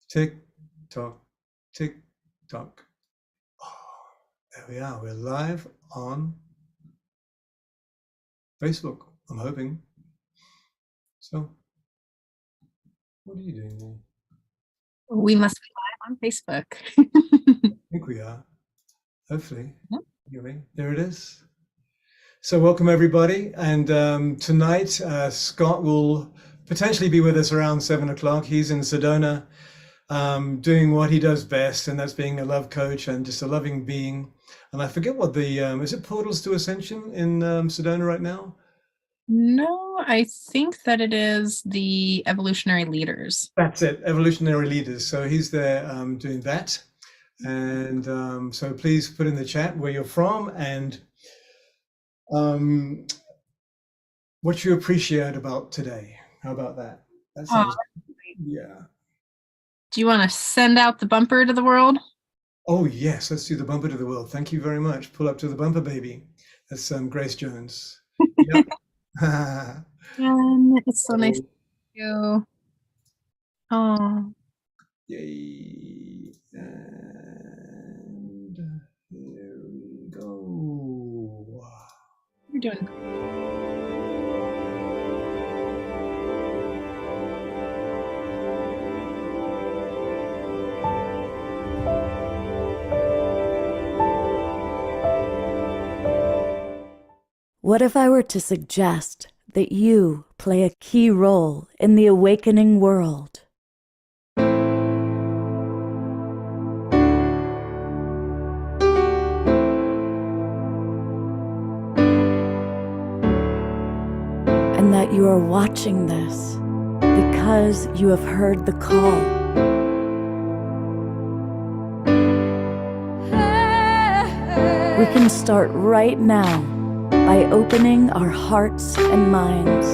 Tick tock, tick tock. Oh, there we are. We're live on Facebook, I'm hoping. So, what are you doing there? We must be live on Facebook. I think we are. Hopefully. Yep. Anyway, there it is. So, welcome everybody. And tonight, Scott will potentially be with us around 7 o'clock. He's in Sedona, doing what he does best, and that's being a love coach and just a loving being. And I forget what the is it Portals to Ascension in Sedona right now? No, I think that it is the evolutionary leaders. That's it, Evolutionary Leaders. So he's there doing that. And so please put in the chat where you're from and what you appreciate about today. How about that? That sounds, yeah. Do you want to send out the bumper to the world? Oh, yes, let's do the bumper to the world. Thank you very much. Pull up to the bumper, baby. That's Grace Jones. Yep. And it's so nice to meet you. Oh. Yay. And here we go. You're doing great. What if I were to suggest that you play a key role in the awakening world? And that you are watching this because you have heard the call. We can start right now by opening our hearts and minds.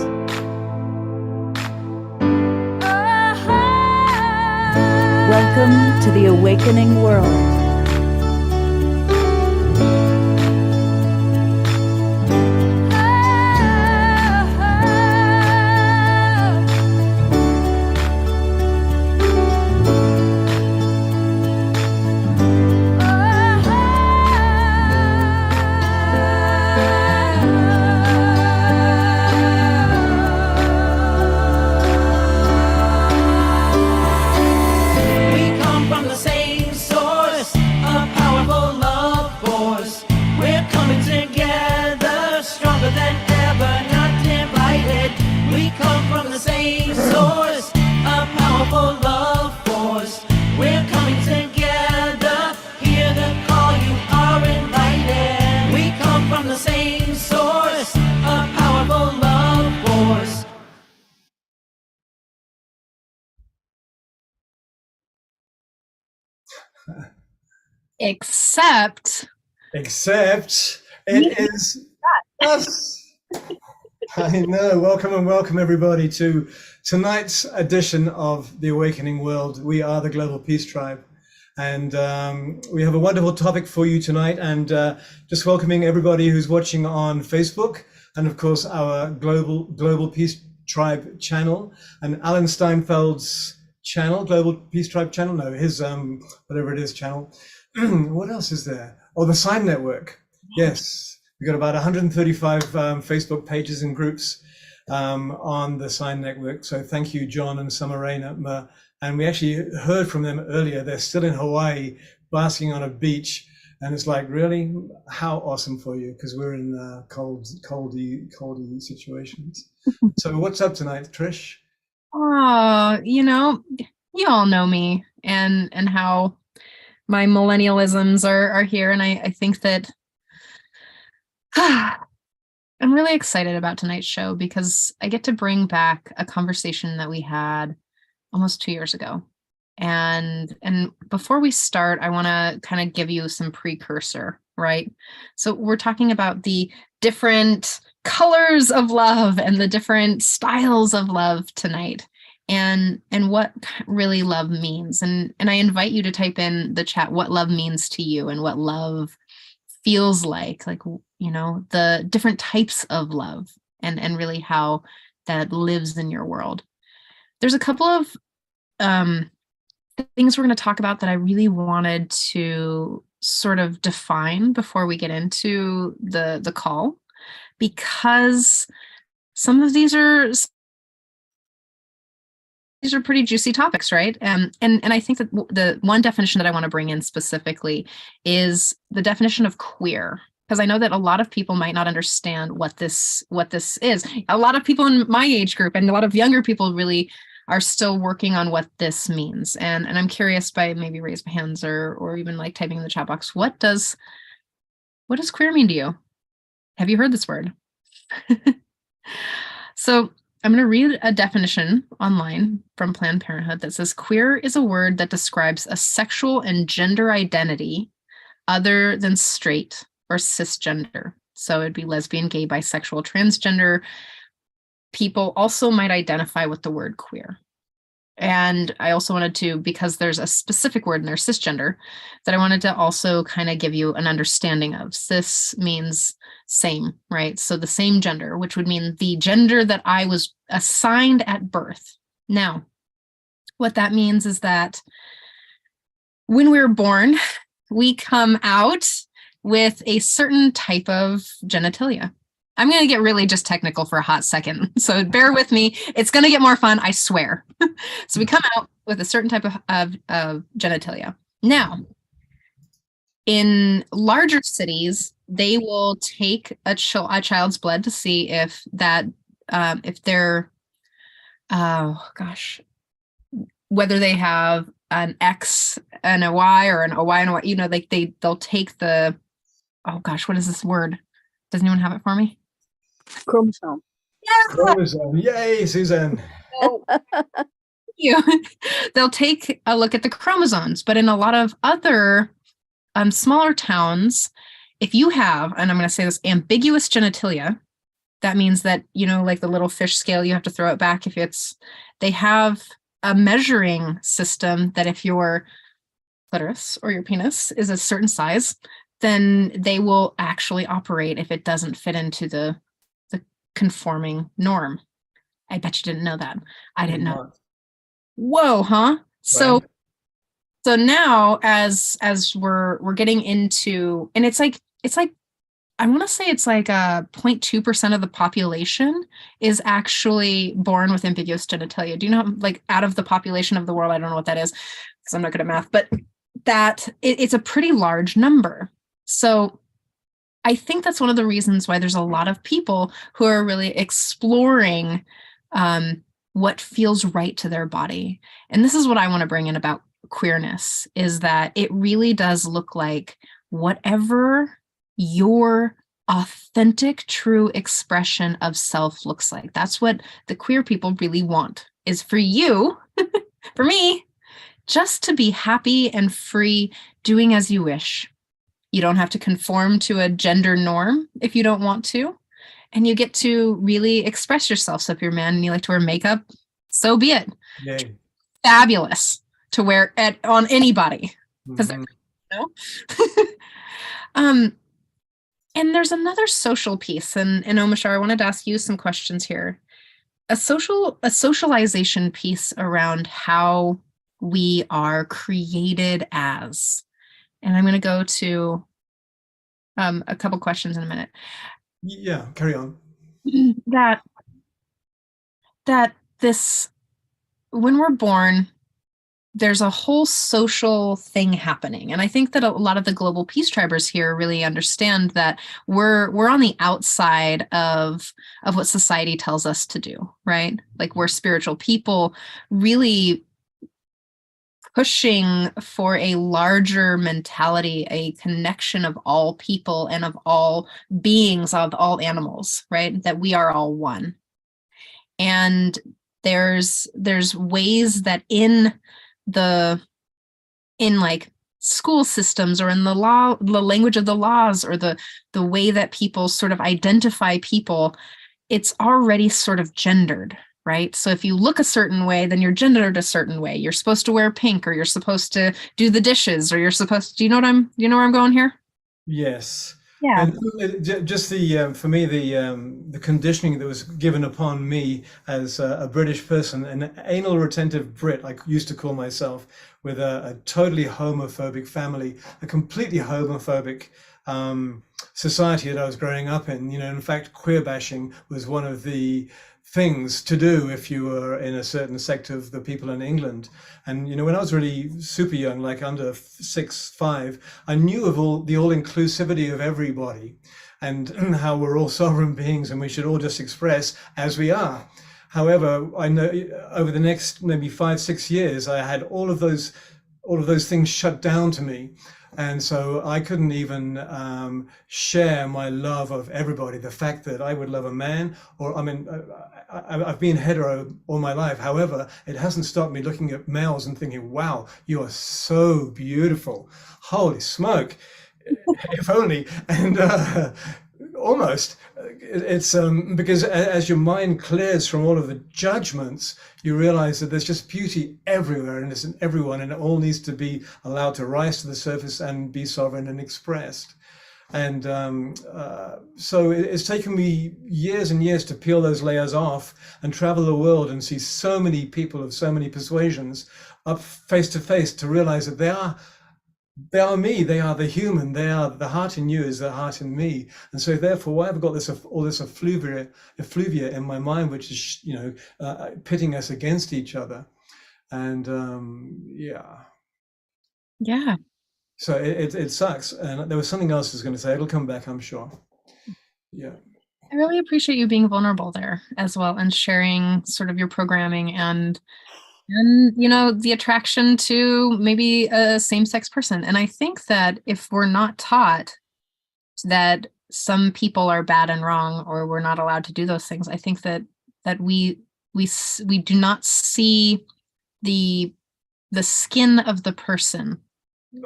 Welcome to the awakening world. Except it is us. I know. Welcome and welcome everybody to tonight's edition of The Awakening World. We are the Global Peace Tribe. And we have a wonderful topic for you tonight, and just welcoming everybody who's watching on Facebook, and of course our Global Peace Tribe channel, and Alan Steinfeld's channel, Global Peace Tribe channel, no, his whatever it is channel. What else is there? Oh, the Sign Network. Yes, we've got about 135 Facebook pages and groups on the Sign Network. So thank you, John and Samarena. And we actually heard from them earlier. They're still in Hawaii, basking on a beach. And it's like, really, how awesome for you? Because we're in coldy situations. So what's up tonight, Trish? Oh, you all know me and how my millennialisms are here. And I think that I'm really excited about tonight's show because I get to bring back a conversation that we had almost 2 years ago. And before we start, I want to kind of give you some precursor, right? So we're talking about the different colors of love and the different styles of love tonight, and what really love means. And I invite you to type in the chat what love means to you and what love feels like, the different types of love and really how that lives in your world. There's a couple of things we're going to talk about that I really wanted to sort of define before we get into the call, because some of these are pretty juicy topics, right? And I think that the one definition that I want to bring in specifically is the definition of queer, because I know that a lot of people might not understand what this is. A lot of people in my age group and a lot of younger people really are still working on what this means. And I'm curious, by maybe raise my hands or even like typing in the chat box, what does queer mean to you? Have you heard this word? So I'm going to read a definition online from Planned Parenthood that says queer is a word that describes a sexual and gender identity other than straight or cisgender. So it'd be lesbian, gay, bisexual, transgender. People also might identify with the word queer. And I also wanted to, because there's a specific word in there, cisgender, that I wanted to also kind of give you an understanding of. Cis means same, right? So the same gender, which would mean the gender that I was assigned at birth. Now, what that means is that when we're born, we come out with a certain type of genitalia. I'm going to get really just technical for a hot second, so bear with me. It's going to get more fun, I swear. So we come out with a certain type of genitalia. Now, in larger cities, they will take a child's blood to see if that, if they're, whether they have an X and a Y or an OY and a Y, you know, like they'll take the, oh gosh, what is this word? Does anyone have it for me? Chromosome. Yeah. Chromosome. Yay, Suzanne. So, they'll take a look at the chromosomes, but in a lot of other smaller towns, if you have, and I'm going to say this, ambiguous genitalia, that means that, you know, like the little fish scale, you have to throw it back if they have a measuring system that if your clitoris or your penis is a certain size, then they will actually operate if it doesn't fit into the conforming norm. I bet you didn't know that. I didn't know. Whoa, huh? So now as we're getting into, and it's like I want to say it's like 0.2% of the population is actually born with ambiguous genitalia. Do you know, like out of the population of the world, I don't know what that is because I'm not good at math, but that it's a pretty large number. So I think that's one of the reasons why there's a lot of people who are really exploring what feels right to their body. And this is what I want to bring in about queerness, is that it really does look like whatever your authentic, true expression of self looks like. That's what the queer people really want, is for you, for me, just to be happy and free doing as you wish. You don't have to conform to a gender norm if you don't want to. And you get to really express yourself. So if you're a man and you like to wear makeup, so be it. Yay. Fabulous to wear on anybody. Because and there's another social piece. And Omashar, I wanted to ask you some questions here. A socialization piece around how we are created as. And I'm going to go to a couple questions in a minute. Yeah, carry on. That this, when we're born, there's a whole social thing happening. And I think that a lot of the global peace tribers here really understand that we're on the outside of what society tells us to do, right? Like we're spiritual people, really pushing for a larger mentality, a connection of all people and of all beings, of all animals, right? That we are all one. And there's ways that in like school systems or in the language of the laws, or the way that people sort of identify people, it's already sort of gendered, right? So if you look a certain way, then you're gendered a certain way. You're supposed to wear pink, or you're supposed to do the dishes, or you're supposed to, you know where I'm going here? Yes. Yeah. And just the for me the conditioning that was given upon me as a British person, an anal retentive Brit, I used to call myself, with a totally homophobic family, a completely homophobic society that I was growing up in. You know, in fact, queer bashing was one of the things to do if you were in a certain sect of the people in England. And you know, when I was really super young, like under 6'5", I knew of all the all-inclusivity of everybody, and how we're all sovereign beings and we should all just express as we are. However, I know over the next maybe 5-6 years, I had all of those things shut down to me. And so I couldn't even share my love of everybody. The fact that I would love a man, or I mean, I've been hetero all my life. However, it hasn't stopped me looking at males and thinking, wow, you are so beautiful. Holy smoke. If only. And almost, it's because as your mind clears from all of the judgments, you realize that there's just beauty everywhere, and it's in everyone, and it all needs to be allowed to rise to the surface and be sovereign and expressed. And so it's taken me years and years to peel those layers off and travel the world and see so many people of so many persuasions up face to face, to realize that they are me, they are the human, they are the heart in you is the heart in me. And so therefore, why have I got this all this effluvia in my mind, which is, you know, pitting us against each other. And Yeah. So it sucks. And there was something else I was going to say. It'll come back, I'm sure. Yeah. I really appreciate you being vulnerable there as well, and sharing sort of your programming and you know, the attraction to maybe a same-sex person. And I think that if we're not taught that some people are bad and wrong, or we're not allowed to do those things, I think that we do not see the skin of the person.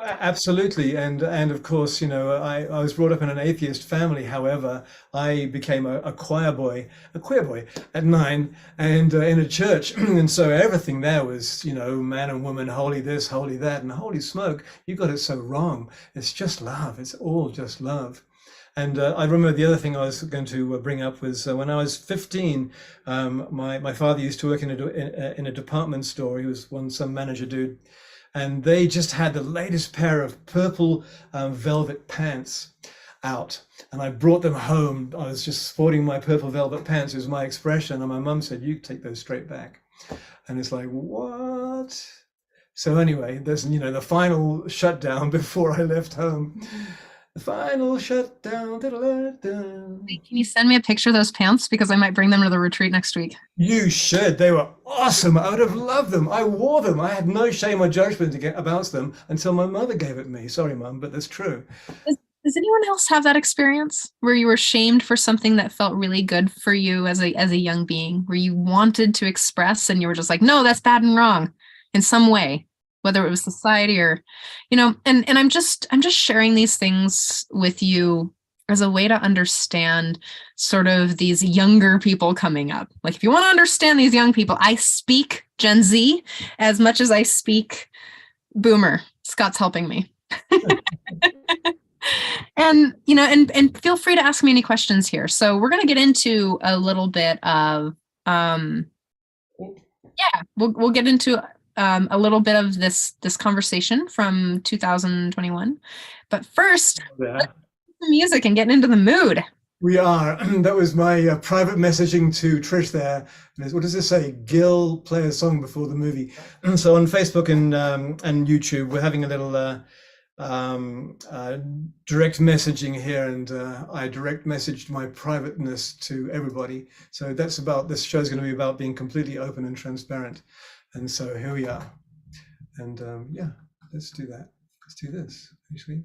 Absolutely. And of course, you know, I was brought up in an atheist family. However, I became a queer boy at 9, and in a church. And so everything there was, you know, man and woman, holy this, holy that, and holy smoke, you got it so wrong. It's just love. It's all just love. And I remember the other thing I was going to bring up was when I was 15, my father used to work in a department store. He was some manager dude. And they just had the latest pair of purple velvet pants out. And I brought them home. I was just sporting my purple velvet pants, was my expression. And my mum said, you take those straight back. And it's like, what? So anyway, there's, you know, the final shutdown before I left home. The final shutdown. Can you send me a picture of those pants? Because I might bring them to the retreat next week. You should. They were awesome. I would have loved them. I wore them. I had no shame or judgment about them until my mother gave it me. Sorry, Mum, but that's true. Does anyone else have that experience where you were shamed for something that felt really good for you as a young being, where you wanted to express and you were just like, no, that's bad and wrong in some way? Whether it was society or, you know, and I'm just sharing these things with you as a way to understand sort of these younger people coming up. Like, if you want to understand these young people, I speak Gen Z as much as I speak Boomer. Scott's helping me. And, you know, and feel free to ask me any questions here. So we're going to get into a little bit of, we'll get into a little bit of this conversation from 2021, but first, let's the music and getting into the mood. We are. That was my private messaging to Trish there. What does this say? Gil, play a song before the movie. So on Facebook and YouTube, we're having a little direct messaging here, and I direct messaged my privateness to everybody. So that's about, this show's going to be about being completely open and transparent. And so here we are. And yeah, let's do that. Let's do this, actually.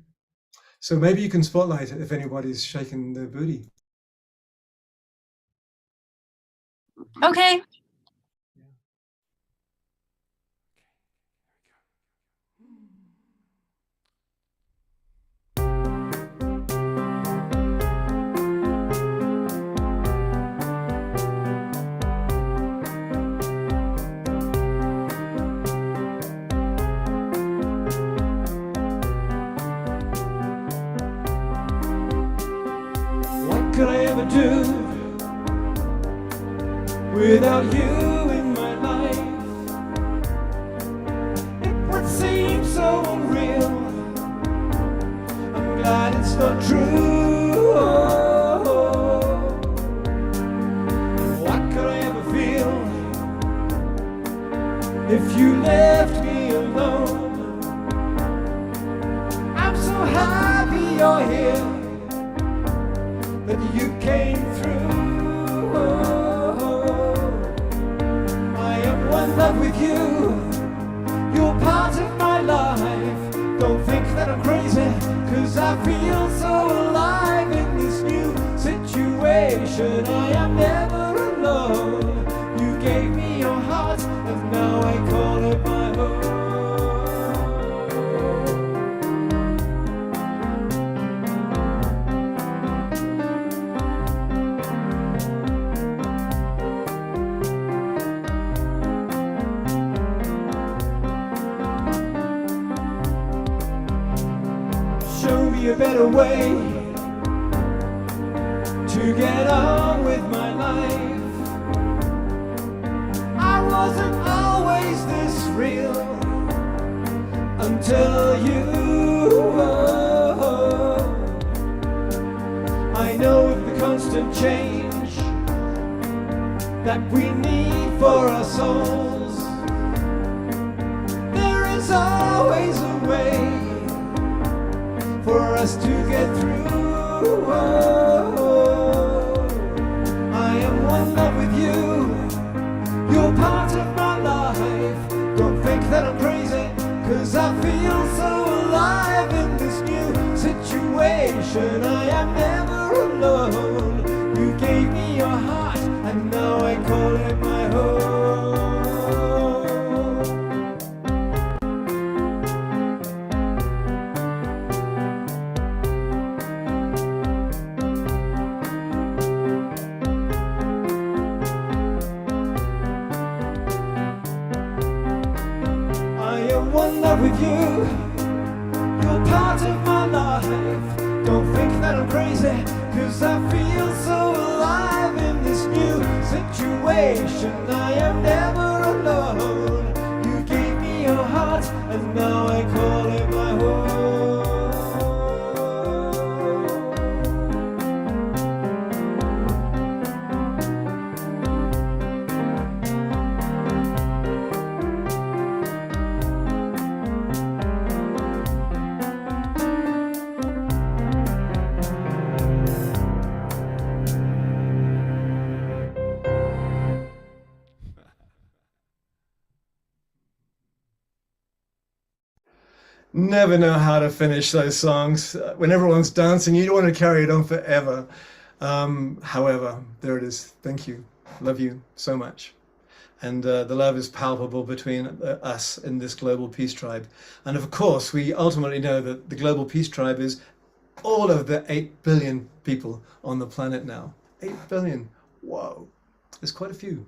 So maybe you can spotlight it if anybody's shaking their booty. Okay. do without you in my life. It would seem so unreal. I'm glad it's not true. What could I ever feel if you left me alone? I'm so happy you're here, that you came through. I am one love with you. You're part of my life. Don't think that I'm crazy, 'cause I feel so alive in this new situation. I am never alone. You gave me your heart, and now I call it my home. Show me a better way to get on with my life. I wasn't always this real until you. I know of the constant change that we need for our souls. There is always a way for us to get through. I am one love with you. You're part of my life. Don't think that I'm crazy, 'cause I feel so alive in this new situation. I am never alone. You gave me your heart, and now I call it my home. One love with you. You're part of my life. Don't think that I'm crazy, 'cause I feel so alive in this new situation. I am never alone. You gave me your heart, and now I call it my home. Never know how to finish those songs. When everyone's dancing, you don't want to carry it on forever. However, there it is. Thank you. Love you so much. And the love is palpable between us in this Global Peace Tribe. And of course, we ultimately know that the Global Peace Tribe is all of the 8 billion people on the planet now. 8 billion. Whoa. There's quite a few.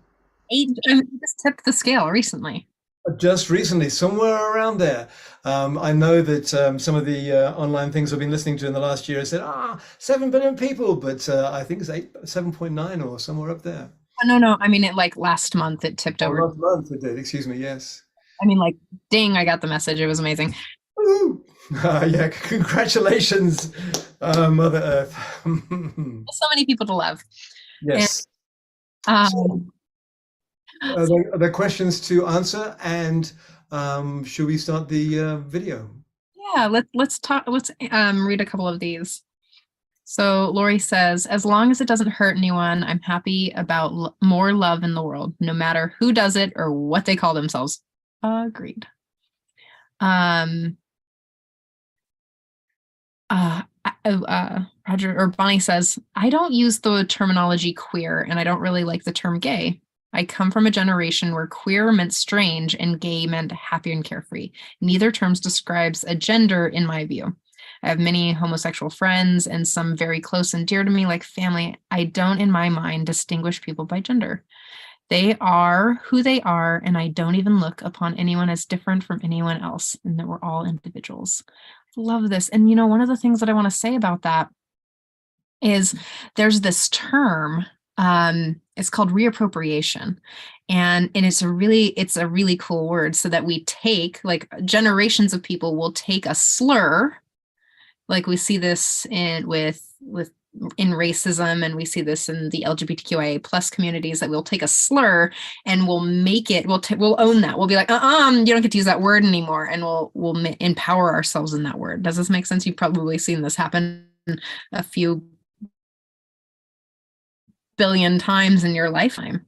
8. I just tipped the scale recently. Just recently, somewhere around there. I know that some of the online things I've been listening to in the last year have said, 7 billion people, but I think it's 7.9 or somewhere up there. Oh, no. I mean, like last month it tipped over. Last month it did, excuse me, yes. I mean, like, ding, I got the message. It was amazing. Woo! Yeah, congratulations, Mother Earth. So many people to love. Yes. And, Are there questions to answer? And should we start the video? yeah, let's talk. Let's read a couple of these. So Lori says, as long as it doesn't hurt anyone, I'm happy about more love in the world, no matter who does it or what they call themselves. Agreed. Roger or Bonnie says, I don't use the terminology queer, and I don't really like the term gay. I come from a generation where queer meant strange and gay meant happy and carefree. Neither terms describes a gender in my view. I have many homosexual friends and some very close and dear to me like family. I don't, in my mind, distinguish people by gender. They are who they are, and I don't even look upon anyone as different from anyone else, and that we're all individuals. Love this. And, you know, one of the things that I want to say about that is there's this term, it's called reappropriation. And it's a really cool word, so that we take, like, generations of people will take a slur, like we see this in racism, and we see this in the LGBTQIA plus communities, that we'll take a slur and we'll make it, we'll own that. We'll be like, you don't get to use that word anymore. And we'll empower ourselves in that word. Does this make sense? You've probably seen this happen a few billion times in your lifetime.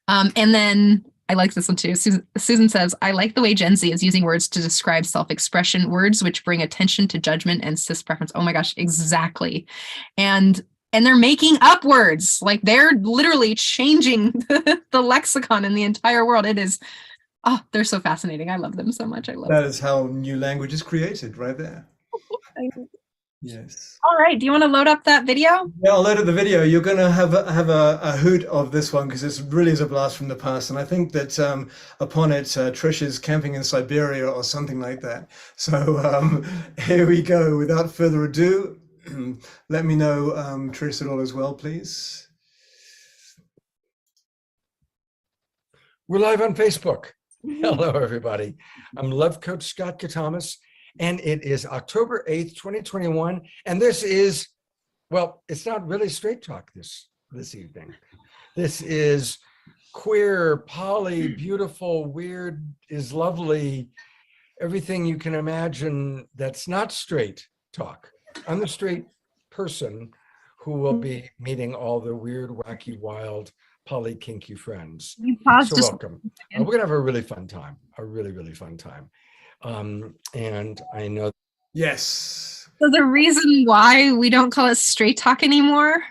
And then I like this one too. Susan says, I like the way Gen Z is using words to describe self-expression, words which bring attention to judgment and cis preference. Oh my gosh, exactly. And they're making up words. Like, they're literally changing the lexicon in the entire world. It is, they're so fascinating. I love them so much. I love That is how new language is created, right there. Yes. All right. Do you want to load up that video? Yeah, I'll load up the video. You're going to have a hoot of this one, because it really is a blast from the past. And I think that upon it, Trish is camping in Siberia or something like that. So here we go. Without further ado, let me know, Trish, that all is well, please. We're live on Facebook. Hello, everybody. I'm Love Coach Scott Katamas, and it is October 8th, 2021. And this is, well, it's not really straight talk this evening. This is queer, poly, beautiful, weird is lovely, everything you can imagine that's not straight talk. I'm the straight person who will be meeting all the weird, wacky, wild, poly, kinky friends. So welcome. We're gonna have a really fun time, a really, really fun time. And I know. Yes. So the reason why we don't call it straight talk anymore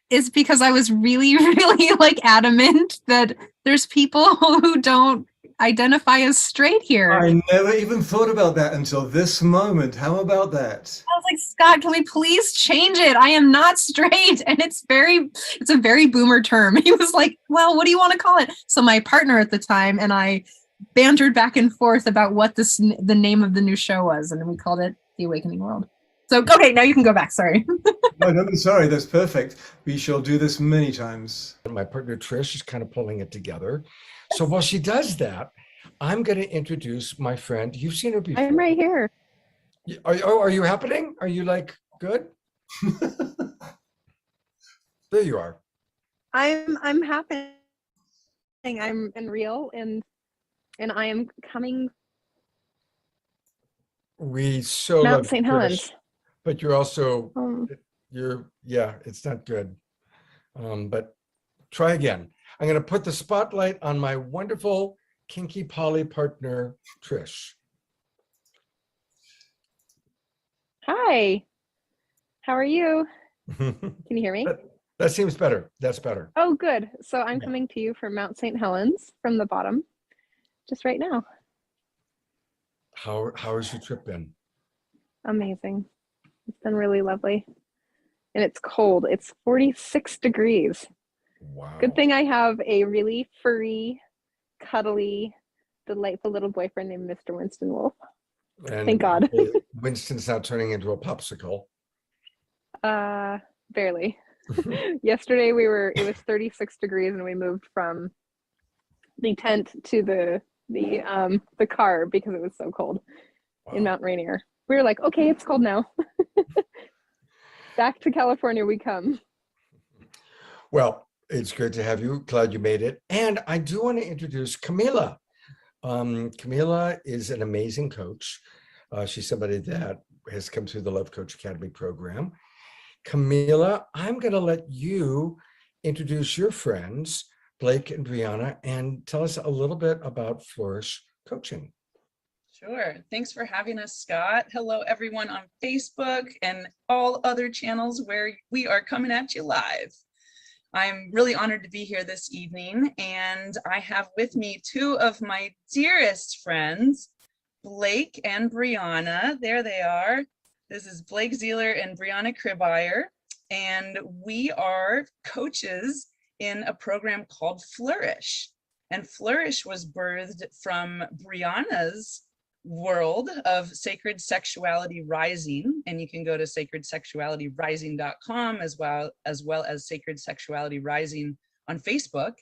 is because I was really, really like adamant that there's people who don't identify as straight here. I never even thought about that until this moment. How about that? I was like, Scott, can we please change it? I am not straight. And it's a very boomer term. He was like, well, what do you want to call it? So my partner at the time and I bantered back and forth about what the name of the new show was. And we called it The Awakening World. So, okay, now you can go back. Sorry. No, don't be sorry. That's perfect. We shall do this many times. My partner Trish is kind of pulling it together. So while she does that, I'm going to introduce my friend. You've seen her before. I'm right here. Are you happening? Are you like good? There you are. I'm happening. I'm in real and I am coming. We so Mount love St. Trish, Helens. but you're also Yeah, it's not good. But try again. I'm going to put the spotlight on my wonderful kinky poly partner, Trish. Hi. How are you? Can you hear me? That seems better. That's better. Oh, good. So I'm coming to you from Mount St. Helens from the bottom, just right now. How has your trip been? Amazing. It's been really lovely. And it's cold. It's 46 degrees. Wow. Good thing I have a really furry, cuddly, delightful little boyfriend named Mr. Winston Wolf. And Thank God. Winston's now turning into a popsicle. Barely. Yesterday it was 36 degrees and we moved from the tent to the car because it was so cold in Mount Rainier. We were like, okay, it's cold now. Back to California we come. Well, it's great to have you. Glad you made it. And I do want to introduce Camila. Camila is an amazing coach. She's somebody that has come through the Love Coach Academy program. Camila, I'm going to let you introduce your friends, Blake and Brianna, and tell us a little bit about Flourish Coaching. Sure. Thanks for having us, Scott. Hello, everyone on Facebook and all other channels where we are coming at you live. I'm really honored to be here this evening, and I have with me two of my dearest friends, Blake and Brianna. There they are. This is Blake Zeeler and Brianna Kribbeyer, and we are coaches in a program called Flourish. And Flourish was birthed from Brianna's world of Sacred Sexuality Rising, and you can go to sacredsexualityrising.com as well as Sacred Sexuality Rising on Facebook.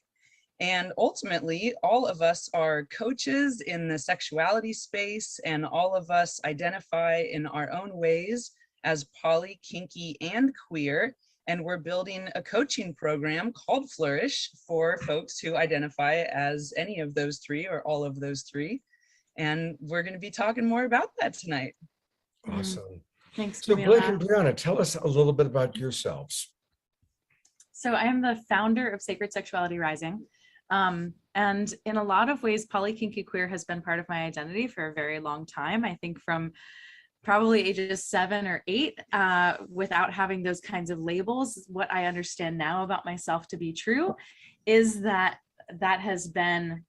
And ultimately, all of us are coaches in the sexuality space, and all of us identify in our own ways as poly, kinky, and queer. And we're building a coaching program called Flourish for folks who identify as any of those three or all of those three. And we're going to be talking more about that tonight. Awesome. Thanks, So Blake and Camila. Brianna, tell us a little bit about yourselves. So I am the founder of Sacred Sexuality Rising. And in a lot of ways, poly, kinky, queer has been part of my identity for a very long time. I think from probably ages 7 or 8, without having those kinds of labels. What I understand now about myself to be true is that has been,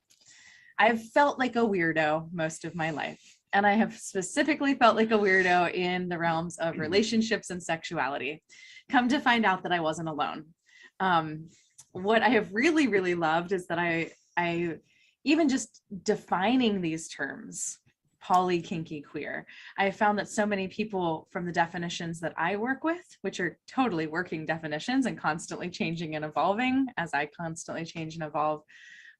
I've felt like a weirdo most of my life. And I have specifically felt like a weirdo in the realms of relationships and sexuality. Come to find out that I wasn't alone. What I have really, really loved is that I even just defining these terms, poly, kinky, queer, I found that so many people from the definitions that I work with, which are totally working definitions and constantly changing and evolving as I constantly change and evolve,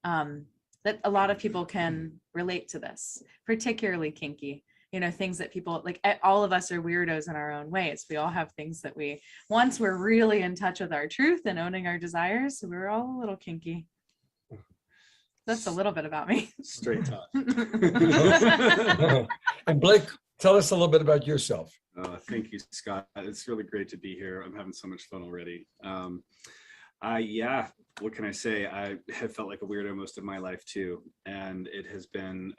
that a lot of people can relate to this, particularly kinky. You know, things that people like, all of us are weirdos in our own ways. We all have things that once we're really in touch with our truth and owning our desires, we're all a little kinky. That's a little bit about me. Straight talk. And Blake, tell us a little bit about yourself. Thank you, Scott. It's really great to be here. I'm having so much fun already. Yeah, what can I say? I have felt like a weirdo most of my life too. And it has been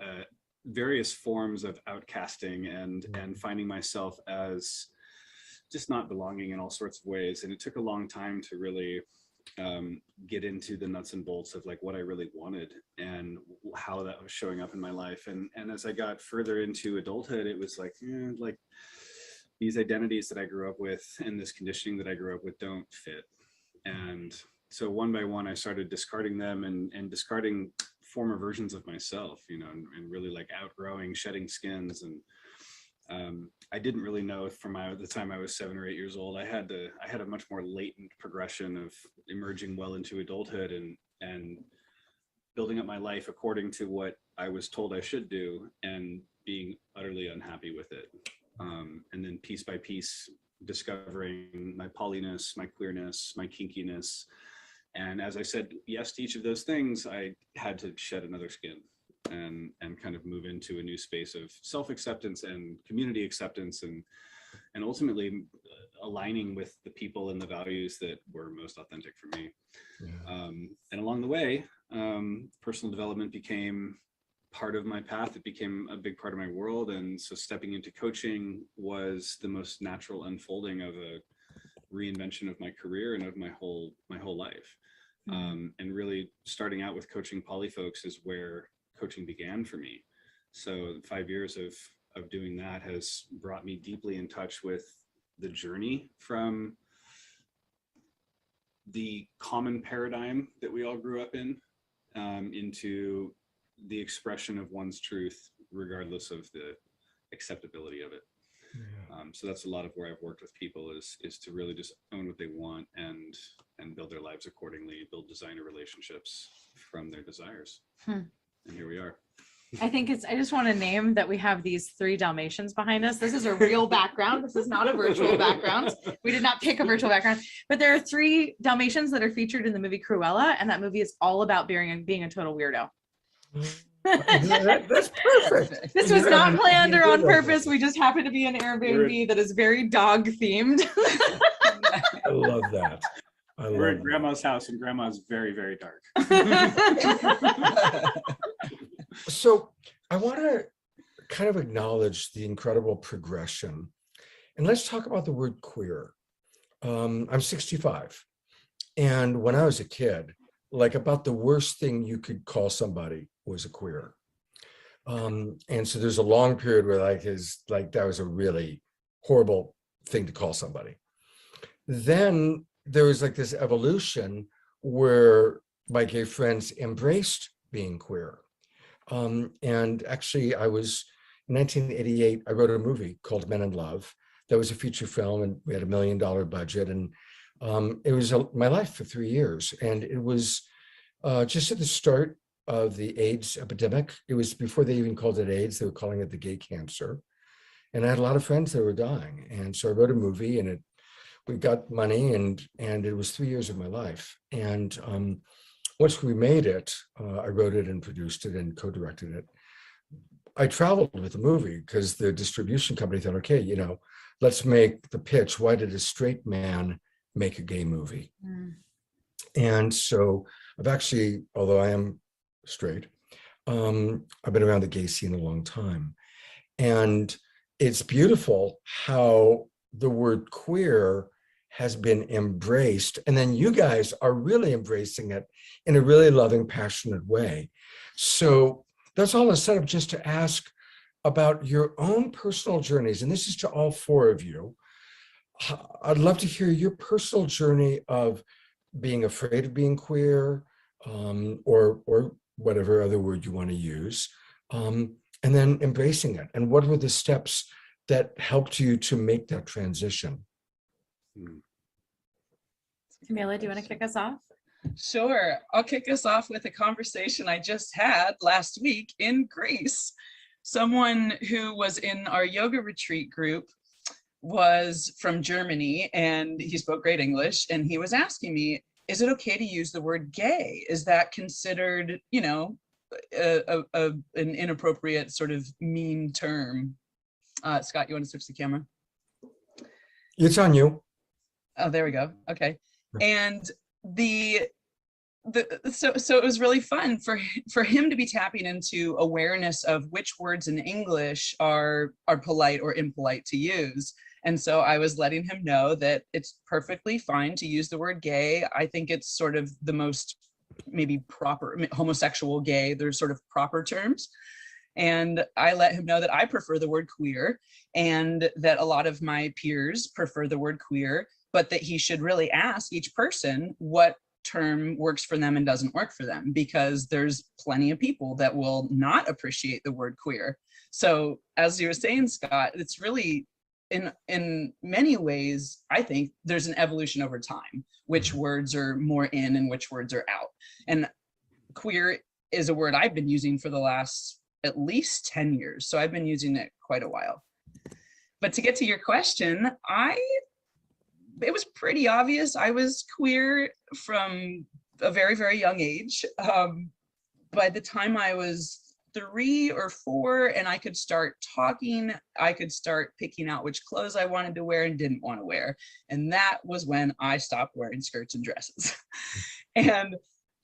various forms of outcasting and finding myself as just not belonging in all sorts of ways. And it took a long time to really get into the nuts and bolts of like what I really wanted and how that was showing up in my life. And as I got further into adulthood, it was like these identities that I grew up with and this conditioning that I grew up with don't fit. And so one by one, I started discarding them and discarding former versions of myself, you know, and really like outgrowing, shedding skins. And I didn't really know from the time I was 7 or 8 years old, I had a much more latent progression of emerging well into adulthood and building up my life according to what I was told I should do and being utterly unhappy with it. And then piece by piece, discovering my polyness, my queerness, my kinkiness. And as I said yes to each of those things, I had to shed another skin and kind of move into a new space of self-acceptance and community acceptance and ultimately aligning with the people and the values that were most authentic for me. Yeah. And along the way, personal development became part of my path. It became a big part of my world. And so stepping into coaching was the most natural unfolding of a reinvention of my career and of my whole life. And really starting out with coaching poly folks is where coaching began for me. So 5 years of doing that has brought me deeply in touch with the journey from the common paradigm that we all grew up in into the expression of one's truth, regardless of the acceptability of it. Yeah. So that's a lot of where I've worked with people is to really just own what they want and build their lives accordingly, build designer relationships from their desires. And here we are. I think I just want to name that we have these 3 Dalmatians behind us. This is a real background. This is not a virtual background. We did not pick a virtual background, but there are 3 Dalmatians that are featured in the movie Cruella. And that movie is all about being a total weirdo. That's perfect. This was not planned or on purpose. We just happened to be an Airbnb that is very dog themed. I love that. We're at Grandma's house and Grandma's very, very dark. So I want to kind of acknowledge the incredible progression. And let's talk about the word queer. I'm 65. And when I was a kid, like about the worst thing you could call somebody was a queer. And so there's a long period where that was a really horrible thing to call somebody. Then there was like this evolution where my gay friends embraced being queer. And actually I was in 1988, I wrote a movie called Men in Love. That was a feature film, and we had $1 million budget. And it was my life for 3 years. And it was just at the start of the AIDS epidemic. It was before they even called it AIDS. They were calling it the gay cancer. And I had a lot of friends that were dying. And so I wrote a movie, and we got money, and it was 3 years of my life. And once we made it, I wrote it and produced it and co-directed it. I traveled with the movie because the distribution company thought, okay, let's make the pitch. Why did a straight man make a gay movie? And so I've actually, although I am straight, I've been around the gay scene a long time. And it's beautiful how the word queer has been embraced. And then you guys are really embracing it in a really loving, passionate way. So that's all a setup just to ask about your own personal journeys. And this is to all four of you. I'd love to hear your personal journey of being afraid of being queer, or whatever other word you want to use, and then embracing it. And what were the steps that helped you to make that transition? Camila, do you want to kick us off? Sure. I'll kick us off with a conversation I just had last week in Greece. Someone who was in our yoga retreat group was from Germany, and he spoke great English, and he was asking me, is it okay to use the word gay? Is that considered, an inappropriate sort of mean term? Scott, you want to switch the camera? It's on you. Oh, there we go. Okay. And so it was really fun for him to be tapping into awareness of which words in English are polite or impolite to use. And so I was letting him know that it's perfectly fine to use the word gay. I think it's sort of the most maybe proper, homosexual, gay, there's sort of proper terms. And I let him know that I prefer the word queer, and that a lot of my peers prefer the word queer, but that he should really ask each person what term works for them and doesn't work for them, because there's plenty of people that will not appreciate the word queer. So as you were saying, Scott, it's really, in many ways, I think there's an evolution over time, which words are more in and which words are out. And queer is a word I've been using for the last at least 10 years. So I've been using it quite a while. But to get to your question, it was pretty obvious I was queer from a very, very young age. By the time I was 3 or 4 and I could start talking, I could start picking out which clothes I wanted to wear and didn't want to wear. And that was when I stopped wearing skirts and dresses. And,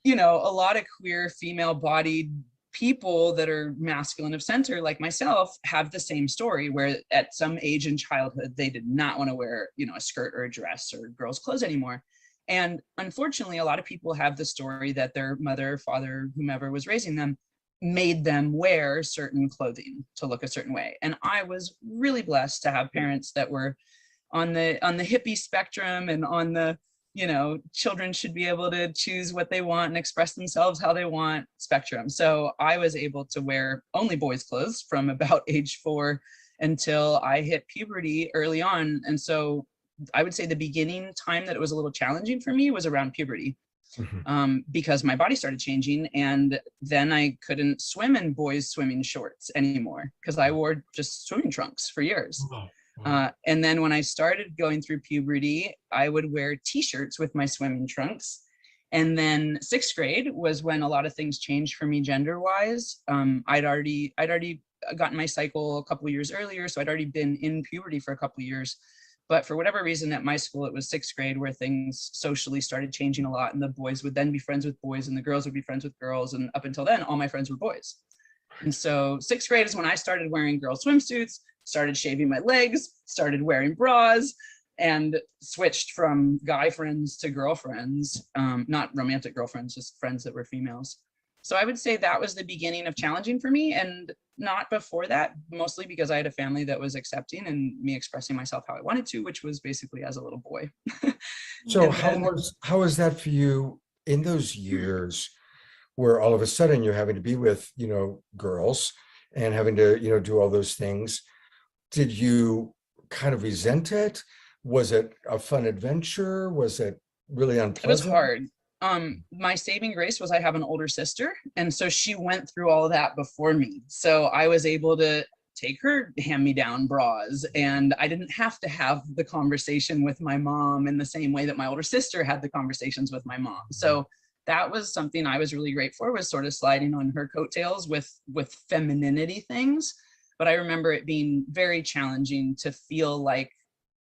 a lot of queer female-bodied people that are masculine of center, like myself, have the same story, where at some age in childhood, they did not want to wear, a skirt or a dress or girls' clothes anymore. And unfortunately, a lot of people have the story that their mother, father, whomever was raising them, made them wear certain clothing to look a certain way. And I was really blessed to have parents that were on the hippie spectrum and on the, children should be able to choose what they want and express themselves how they want spectrum. So I was able to wear only boys' clothes from about age 4 until I hit puberty early on. And so I would say the beginning time that it was a little challenging for me was around puberty. Because my body started changing, and then I couldn't swim in boys' swimming shorts anymore because I wore just swimming trunks for years. And then when I started going through puberty, I would wear t-shirts with my swimming trunks. And then 6th grade was when a lot of things changed for me gender-wise. I'd already gotten my cycle a couple of years earlier, so I'd already been in puberty for a couple of years. But for whatever reason, at my school, it was 6th grade where things socially started changing a lot, and the boys would then be friends with boys and the girls would be friends with girls. And up until then, all my friends were boys. And so 6th grade is when I started wearing girl swimsuits, started shaving my legs, started wearing bras, and switched from guy friends to girlfriends, not romantic girlfriends, just friends that were females. So I would say that was the beginning of challenging for me, and not before that, mostly because I had a family that was accepting and me expressing myself how I wanted to, which was basically as a little boy. So how was that for you in those years where all of a sudden you're having to be with, girls, and having to, do all those things. Did you kind of resent it? Was it a fun adventure? Was it really unpleasant? It was hard. My saving grace was I have an older sister, and so she went through all of that before me. So I was able to take her hand-me-down bras, and I didn't have to have the conversation with my mom in the same way that my older sister had the conversations with my mom. So that was something I was really great for, was sort of sliding on her coattails with femininity things. But I remember it being very challenging to feel like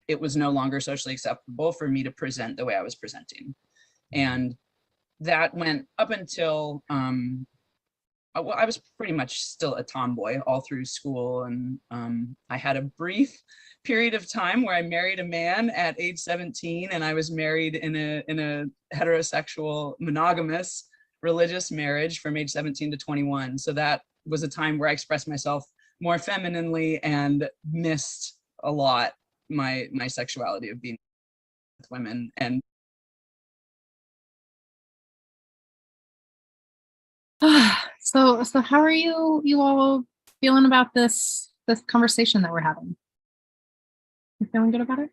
it was no longer socially acceptable for me to present the way I was presenting. And that went up until, well, I was pretty much still a tomboy all through school. And I had a brief period of time where I married a man at age 17, and I was married in a heterosexual monogamous religious marriage from age 17 to 21. So that was a time where I expressed myself more femininely and missed a lot my sexuality of being with women. And so how are you all feeling about this conversation that we're having? You feeling good about it?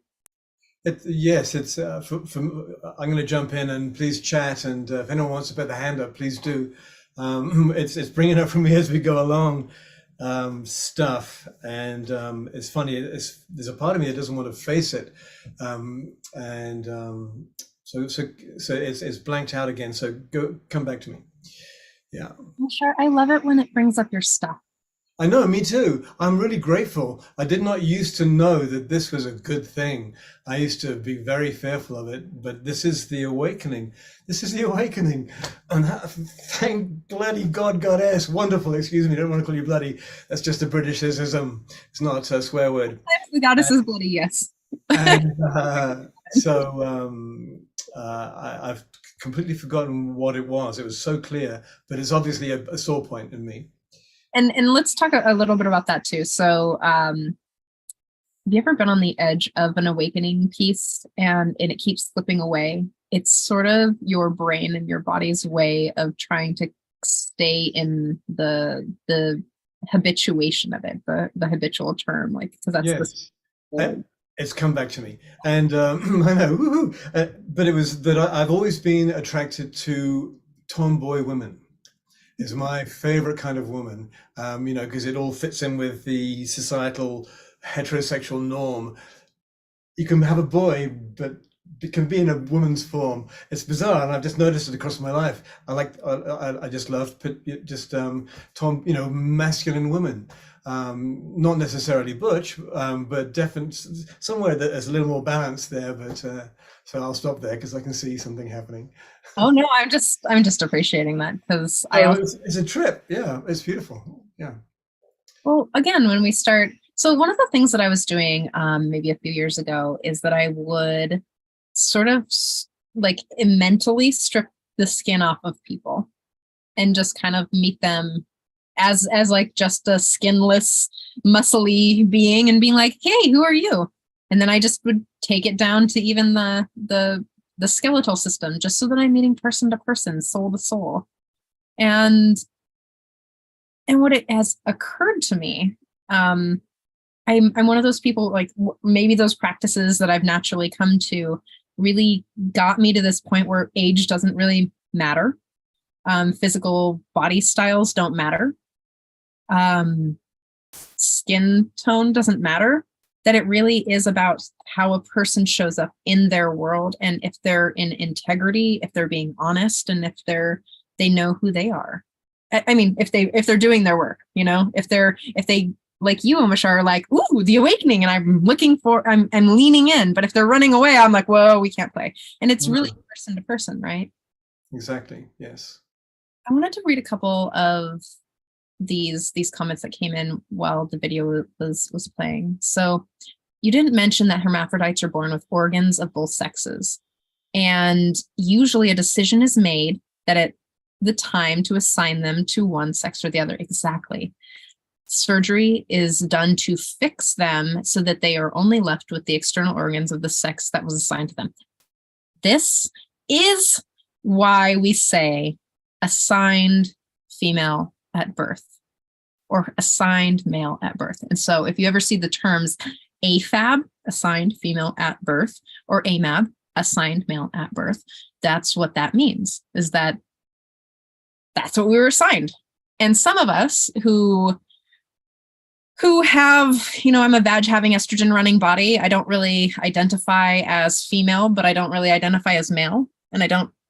Yes, it's I'm going to jump in, and please chat, and if anyone wants to put their hand up, please do. It's bringing up for me as we go along stuff, and it's funny. There's a part of me that doesn't want to face it, so it's blanked out again. So come back to me. Yeah. Well, sure. I love it when it brings up your stuff. I know, me too. I'm really grateful. I did not used to know that this was a good thing. I used to be very fearful of it, but this is the awakening. This is the awakening. And thank bloody God, goddess. Wonderful. Excuse me, I don't want to call you bloody. That's just a Britishism. It's not a swear word. The goddess is bloody, yes. And, I've completely forgotten what it was. It was so clear, but it's obviously a sore point in me. And let's talk a little bit about that too. So have you ever been on the edge of an awakening piece and it keeps slipping away? It's sort of your brain and your body's way of trying to stay in the habituation of it, the habitual term, like, because that's yes. It's come back to me, and I know, but it was that I've always been attracted to tomboy women. Is my favorite kind of woman, because it all fits in with the societal heterosexual norm. You can have a boy, but it can be in a woman's form. It's bizarre, and I've just noticed it across my life. I just love masculine women. Not necessarily butch, but definitely somewhere that is a little more balanced there. But so I'll stop there because I can see something happening. Oh no, I'm just appreciating that, because it's a trip. Yeah, it's beautiful. Yeah. Well, again, when we start, so one of the things that I was doing maybe a few years ago is that I would sort of like mentally strip the skin off of people and just kind of meet them as like just a skinless, muscly being, and being like, hey, who are you? And then I just would take it down to even the skeletal system, just so that I'm meeting person to person, soul to soul. And what it has occurred to me, I'm one of those people, like maybe those practices that I've naturally come to really got me to this point where age doesn't really matter. Physical body styles don't matter. Skin tone doesn't matter. That it really is about how a person shows up in their world, and if they're in integrity, if they're being honest, and if they know who they are. I mean, if they're doing their work, if they like you, Amishar, are like, ooh, the awakening, and I'm leaning in. But if they're running away, I'm like, whoa, we can't play. And it's really person to person, right? Exactly. Yes. I wanted to read a couple of these comments that came in while the video was playing. So you didn't mention that hermaphrodites are born with organs of both sexes, and usually a decision is made that at the time to assign them to one sex or the other. Exactly. Surgery is done to fix them so that they are only left with the external organs of the sex that was assigned to them. This is why we say assigned female at birth. or assigned male at birth. And so if you ever see the terms AFAB, assigned female at birth, or AMAB, assigned male at birth, that's what that means, is that that's what we were assigned. And some of us who have, I'm a vag having estrogen running body. I don't really identify as female, but I don't really identify as male. And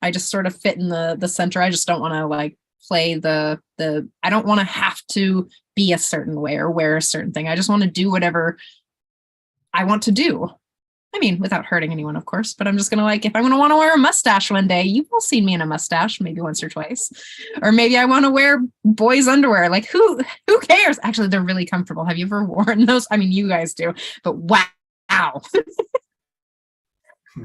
I just sort of fit in the center. I just don't want to like play I don't want to have to be a certain way or wear a certain thing. I just want to do whatever I want to do. I mean, without hurting anyone, of course, but I'm just going to like, if I'm going to want to wear a mustache one day, you've all seen me in a mustache, maybe once or twice, or maybe I want to wear boys underwear. Like who cares? Actually, they're really comfortable. Have you ever worn those? I mean, you guys do, but wow.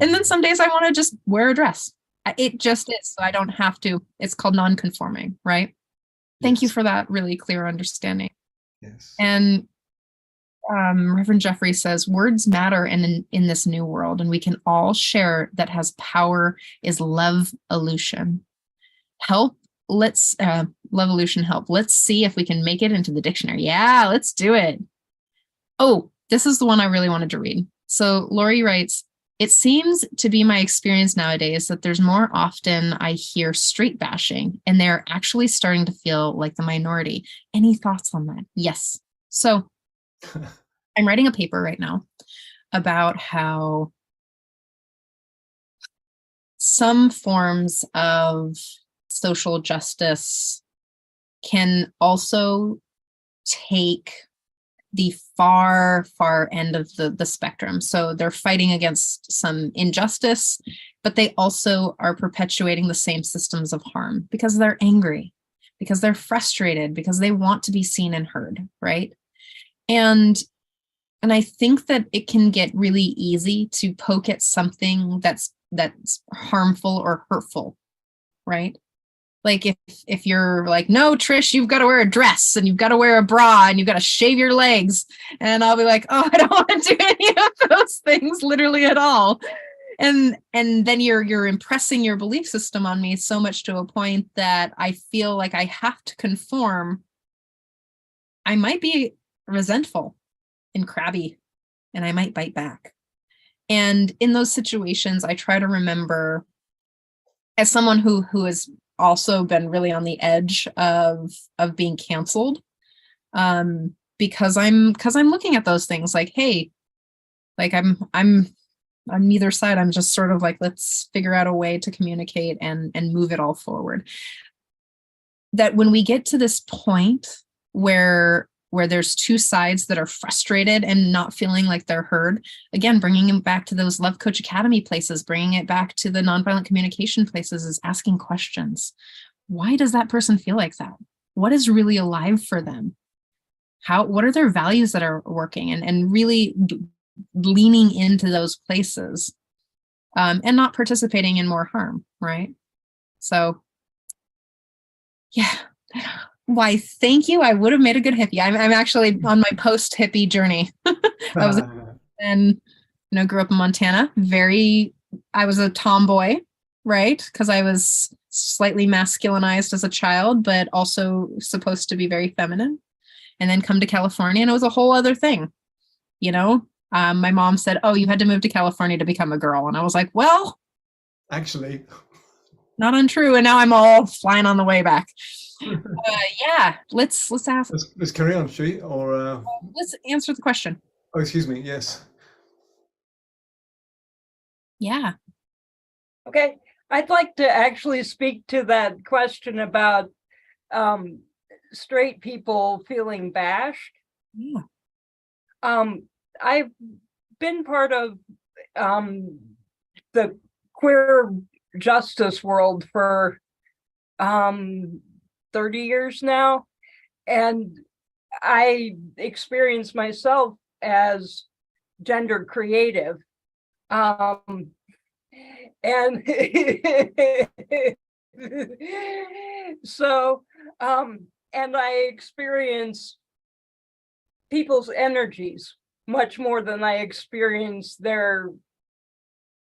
And then some days I want to just wear a dress. It just is. So I don't have to. It's called non-conforming, right? Thank you for that really clear understanding. Yes. And Reverend Jeffrey says, words matter in this new world, and we can all share that has power is love-olution. Help, love-olution help. Let's see if we can make it into the dictionary. Yeah, let's do it. Oh, this is the one I really wanted to read. So Lori writes, it seems to be my experience nowadays that there's more often I hear straight bashing, and they're actually starting to feel like the minority. Any thoughts on that? Yes. So I'm writing a paper right now about how some forms of social justice can also take the far end of the spectrum. So they're fighting against some injustice, but they also are perpetuating the same systems of harm because they're angry, because they're frustrated, because they want to be seen and heard, right? And I think that it can get really easy to poke at something that's harmful or hurtful, right? Like if you're like, no, Trish, you've got to wear a dress and you've got to wear a bra and you've got to shave your legs. And I'll be like, oh, I don't want to do any of those things literally at all. And then you're impressing your belief system on me so much to a point that I feel like I have to conform. I might be resentful and crabby, and I might bite back. And in those situations, I try to remember, as someone who has also been really on the edge of being canceled, because I'm looking at those things like, hey, like I'm neither side. I'm just sort of like, let's figure out a way to communicate and move it all forward. That when we get to this point where there's two sides that are frustrated and not feeling like they're heard, again, bringing it back to those Love Coach Academy places, bringing it back to the nonviolent communication places, is asking questions. Why does that person feel like that? What is really alive for them? What are their values that are working? And really leaning into those places, and not participating in more harm, right? So, yeah. Why, thank you. I would have made a good hippie. I'm actually on my post-hippie journey. I was grew up in Montana. I was a tomboy, right? Because I was slightly masculinized as a child, but also supposed to be very feminine. And then come to California, and it was a whole other thing. My mom said, oh, you had to move to California to become a girl. And I was like, well, actually, not untrue. And now I'm all flying on the way back. Yeah, let's ask. Let's carry on, shall we? Or let's answer the question. Oh, excuse me. Yes. Yeah. Okay, I'd like to actually speak to that question about straight people feeling bashed. Yeah. I've been part of the queer justice world for 30 years now, and I experience myself as gender creative, and so and I experience people's energies much more than I experience their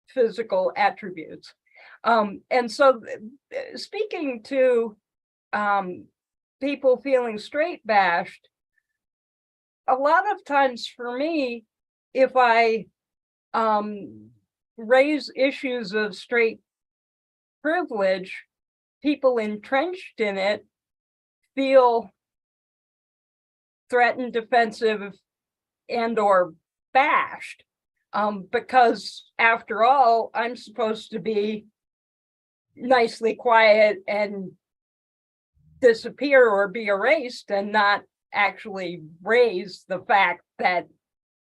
physical attributes. And so speaking to people feeling straight bashed, a lot of times for me, if I raise issues of straight privilege, people entrenched in it feel threatened, defensive, and or bashed, because after all, I'm supposed to be nicely quiet and disappear or be erased and not actually raise the fact that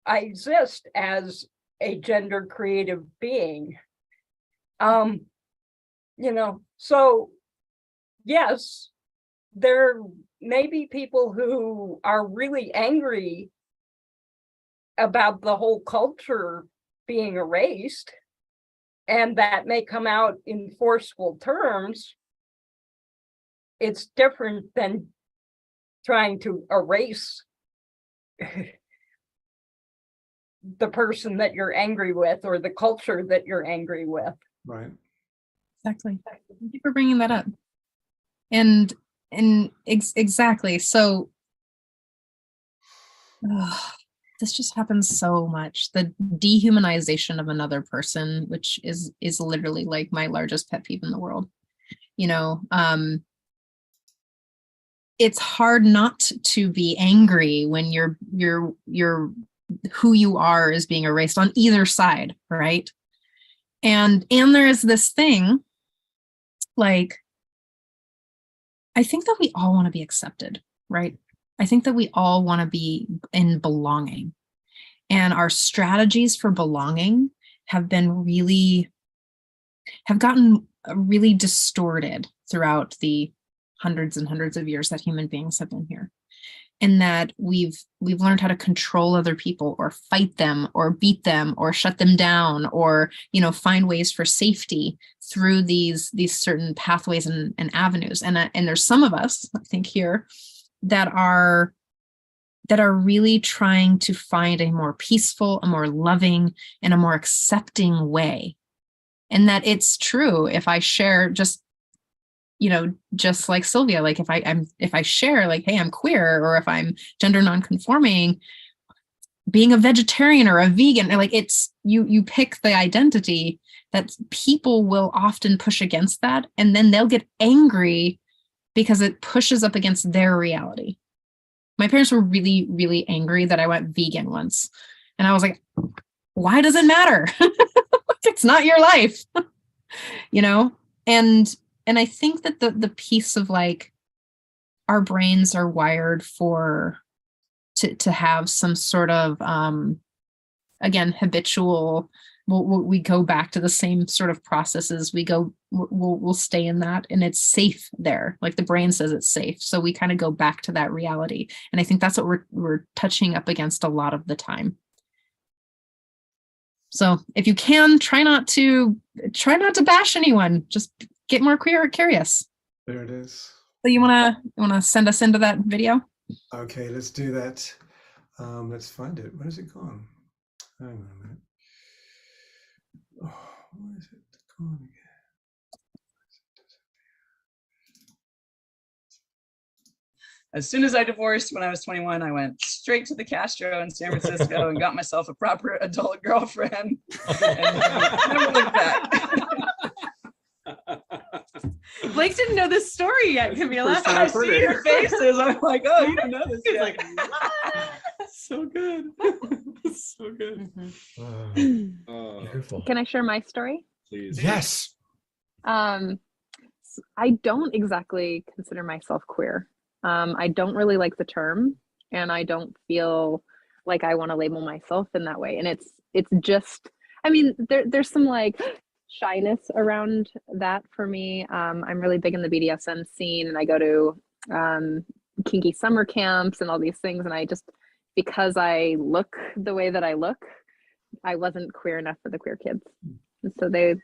I exist as a gender creative being. So yes, there may be people who are really angry about the whole culture being erased, and that may come out in forceful terms. It's different than trying to erase the person that you're angry with or the culture that you're angry with. Right. Exactly. Thank you for bringing that up. And exactly. So this just happens so much. The dehumanization of another person, which is literally like my largest pet peeve in the world. It's hard not to be angry when your who you are is being erased on either side, right? And there is this thing, like, I think that we all want to be accepted, right? I think that we all want to be in belonging. And our strategies for belonging have gotten really distorted throughout the hundreds and hundreds of years that human beings have been here. And that we've learned how to control other people or fight them or beat them or shut them down or, find ways for safety through these certain pathways and avenues. And there's some of us, I think, here that are really trying to find a more peaceful, a more loving, and a more accepting way. And that it's true if I share just like Sylvia, like if I share like, hey, I'm queer, or if I'm gender nonconforming, being a vegetarian or a vegan, like it's you pick the identity that people will often push against that, and then they'll get angry because it pushes up against their reality. My parents were really, really angry that I went vegan once, and I was like, why does it matter? It's not your life, And I think that the piece of like our brains are wired to have some sort of again habitual. We go back to the same sort of processes. We'll stay in that, and it's safe there. Like the brain says it's safe, so we kind of go back to that reality. And I think that's what we're touching up against a lot of the time. So if you can, try not to bash anyone. Just get more queer or curious. There it is. So you wanna send us into that video? Okay, let's do that. Let's find it. Where's it gone? Hang on a minute. Oh, where is it gone again? As soon as I divorced when I was 21, I went straight to the Castro in San Francisco and got myself a proper adult girlfriend. And never looked back. Blake didn't know this story yet, Camila. I see your faces. I'm like, oh, you don't know this He's yet. like, So good. So good. Oh, beautiful. Can I share my story? Please. Yes. I don't exactly consider myself queer. I don't really like the term, and I don't feel like I want to label myself in that way. And it's just, I mean, there's some like shyness around that for me. I'm really big in the BDSM scene, and I go to kinky summer camps and all these things. And I just, because I look the way that I look, I wasn't queer enough for the queer kids. And so they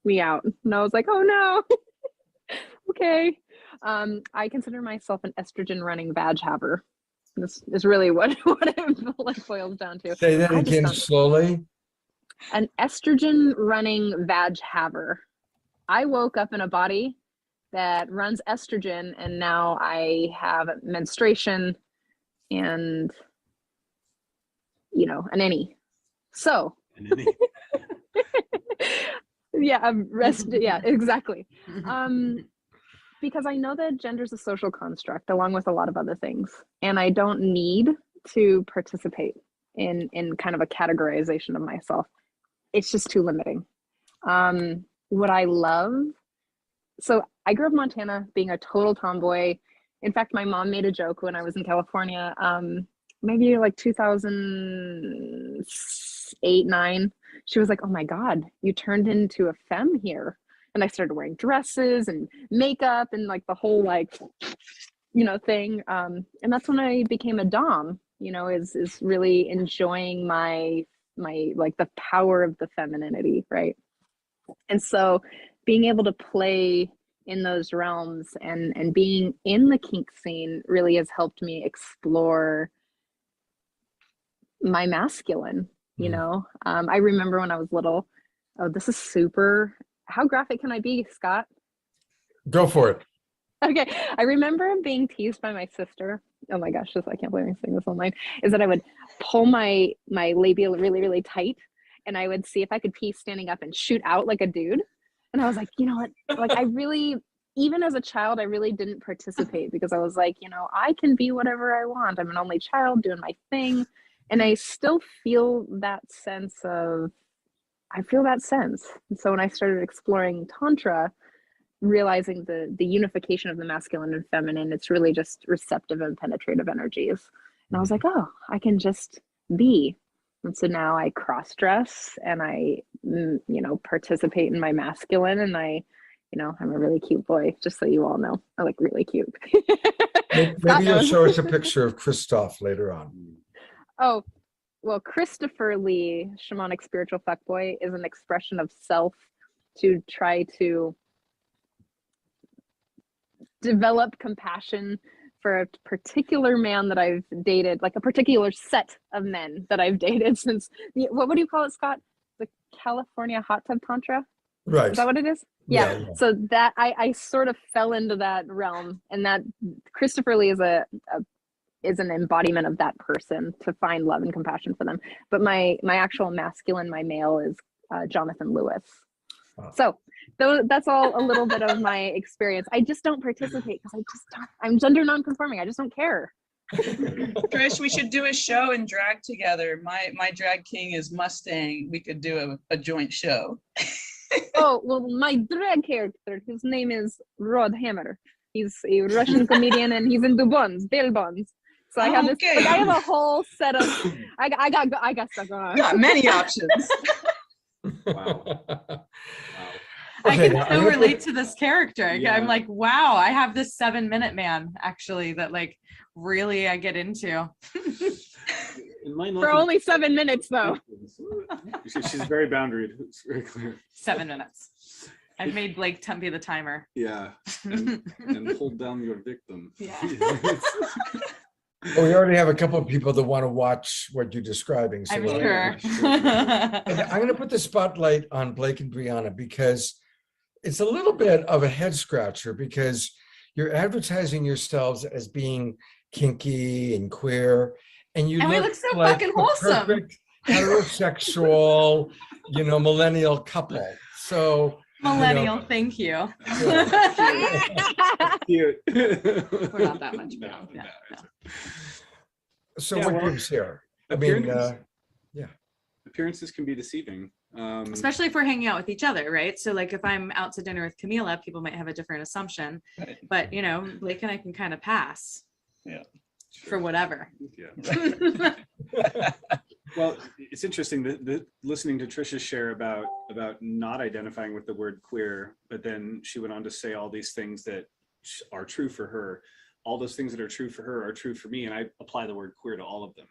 me out, and I was like, oh no. Okay. I consider myself an estrogen running badge haver. This is really what it like boils down to. Say that again slowly. An estrogen running badge haver. I woke up in a body that runs estrogen, and now I have menstruation and, you know, an innie. So And then he- yeah, yeah, exactly. Because I know that gender is a social construct along with a lot of other things, and I don't need to participate in kind of a categorization of myself. It's just too limiting. What I love, so I grew up in Montana being a total tomboy. In fact, my mom made a joke when I was in California, maybe like 2008, 9. She was like, "Oh my God, you turned into a femme here." And I started wearing dresses and makeup and like the whole like, you know, thing. And that's when I became a dom, you know, is really enjoying my like the power of the femininity, right? And so being able to play in those realms and being in the kink scene really has helped me explore my masculine, you know. I remember when I was little, oh, this is super, how graphic can I be, Scott? Go for it. Okay, I remember being teased by my sister. Oh my gosh, I can't believe I'm saying this online. Is that I would pull my labia really, really tight, and I would see if I could pee standing up and shoot out like a dude. And I was like, you know what? Like, I really, even as a child, I really didn't participate because I was like, you know, I can be whatever I want. I'm an only child doing my thing, and I still feel that sense of, I feel that sense. And so when I started exploring Tantra, realizing the unification of the masculine and feminine, it's really just receptive and penetrative energies. And I was like, oh, I can just be. And so now I cross dress and I, you know, participate in my masculine, and I, you know, I'm a really cute boy, just so you all know. I like really cute. Maybe you'll show us a picture of Christoph later on. Oh, well, Christopher Lee, shamanic spiritual fuckboy, is an expression of self to try to develop compassion for a particular man that I've dated, like a particular set of men that I've dated since, what do you call it, Scott? The California hot tub tantra? Right. Is that what it is? Yeah. So that I sort of fell into that realm, and that Christopher Lee is is an embodiment of that person, to find love and compassion for them. But my actual masculine, my male, is Jonathan Lewis. So that's all a little bit of my experience. I just don't participate because I'm gender non-conforming. I just don't care. Trish, we should do a show and drag together. My drag king is Mustang. We could do a joint show. Oh, well, my drag character, his name is Rod Hammer. He's a Russian comedian, and he's into buns, bail buns. So I have this, like, I have a whole set of, I got stuff going on. Got many options. Wow. I Okay, can so relate to this character. I'm like, wow, I have this 7-minute man actually that like really I get into. For only 7 minutes though. She's very boundaried. It's very clear. 7 minutes. I've made Blake be the timer. Yeah. And hold down your victim. Yeah. Well, we already have a couple of people that want to watch what you're describing. So I'm we'll- sure. And I'm going to put the spotlight on Blake and Brianna because it's a little bit of a head scratcher, because you're advertising yourselves as being kinky and queer, and you And we look look so like fucking the wholesome. perfect heterosexual, millennial couple. So Millennial, thank you. Cute. We're not that much. No, No, no, no. So Yeah, what well, gives here? I mean, appearances can be deceiving. Especially if we're hanging out with each other, right? So like if I'm out to dinner with Camila, people might have a different assumption, Right. but Blake and I can kind of pass. Yeah. For whatever. Yeah. Well, it's interesting that listening to Trisha share about not identifying with the word queer, but then she went on to say all these things that are true for her. All those things that are true for her are true for me, and I apply the word queer to all of them.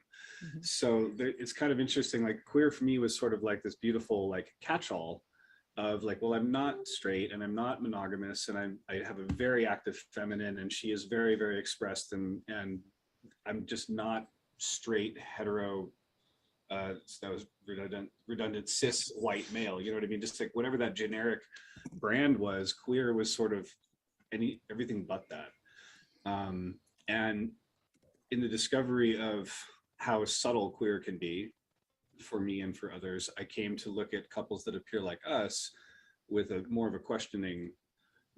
Mm-hmm. So it's kind of interesting. Like queer for me was sort of like this beautiful like catch-all of like, well, I'm not straight and I'm not monogamous, and I have a very active feminine, and she is very, very expressed, and I'm just not straight hetero. So that was redundant cis white male, you know what I mean? Just like whatever that generic brand was, queer was sort of everything but that. And in the discovery of how subtle queer can be for me and for others, I came to look at couples that appear like us with a more of a questioning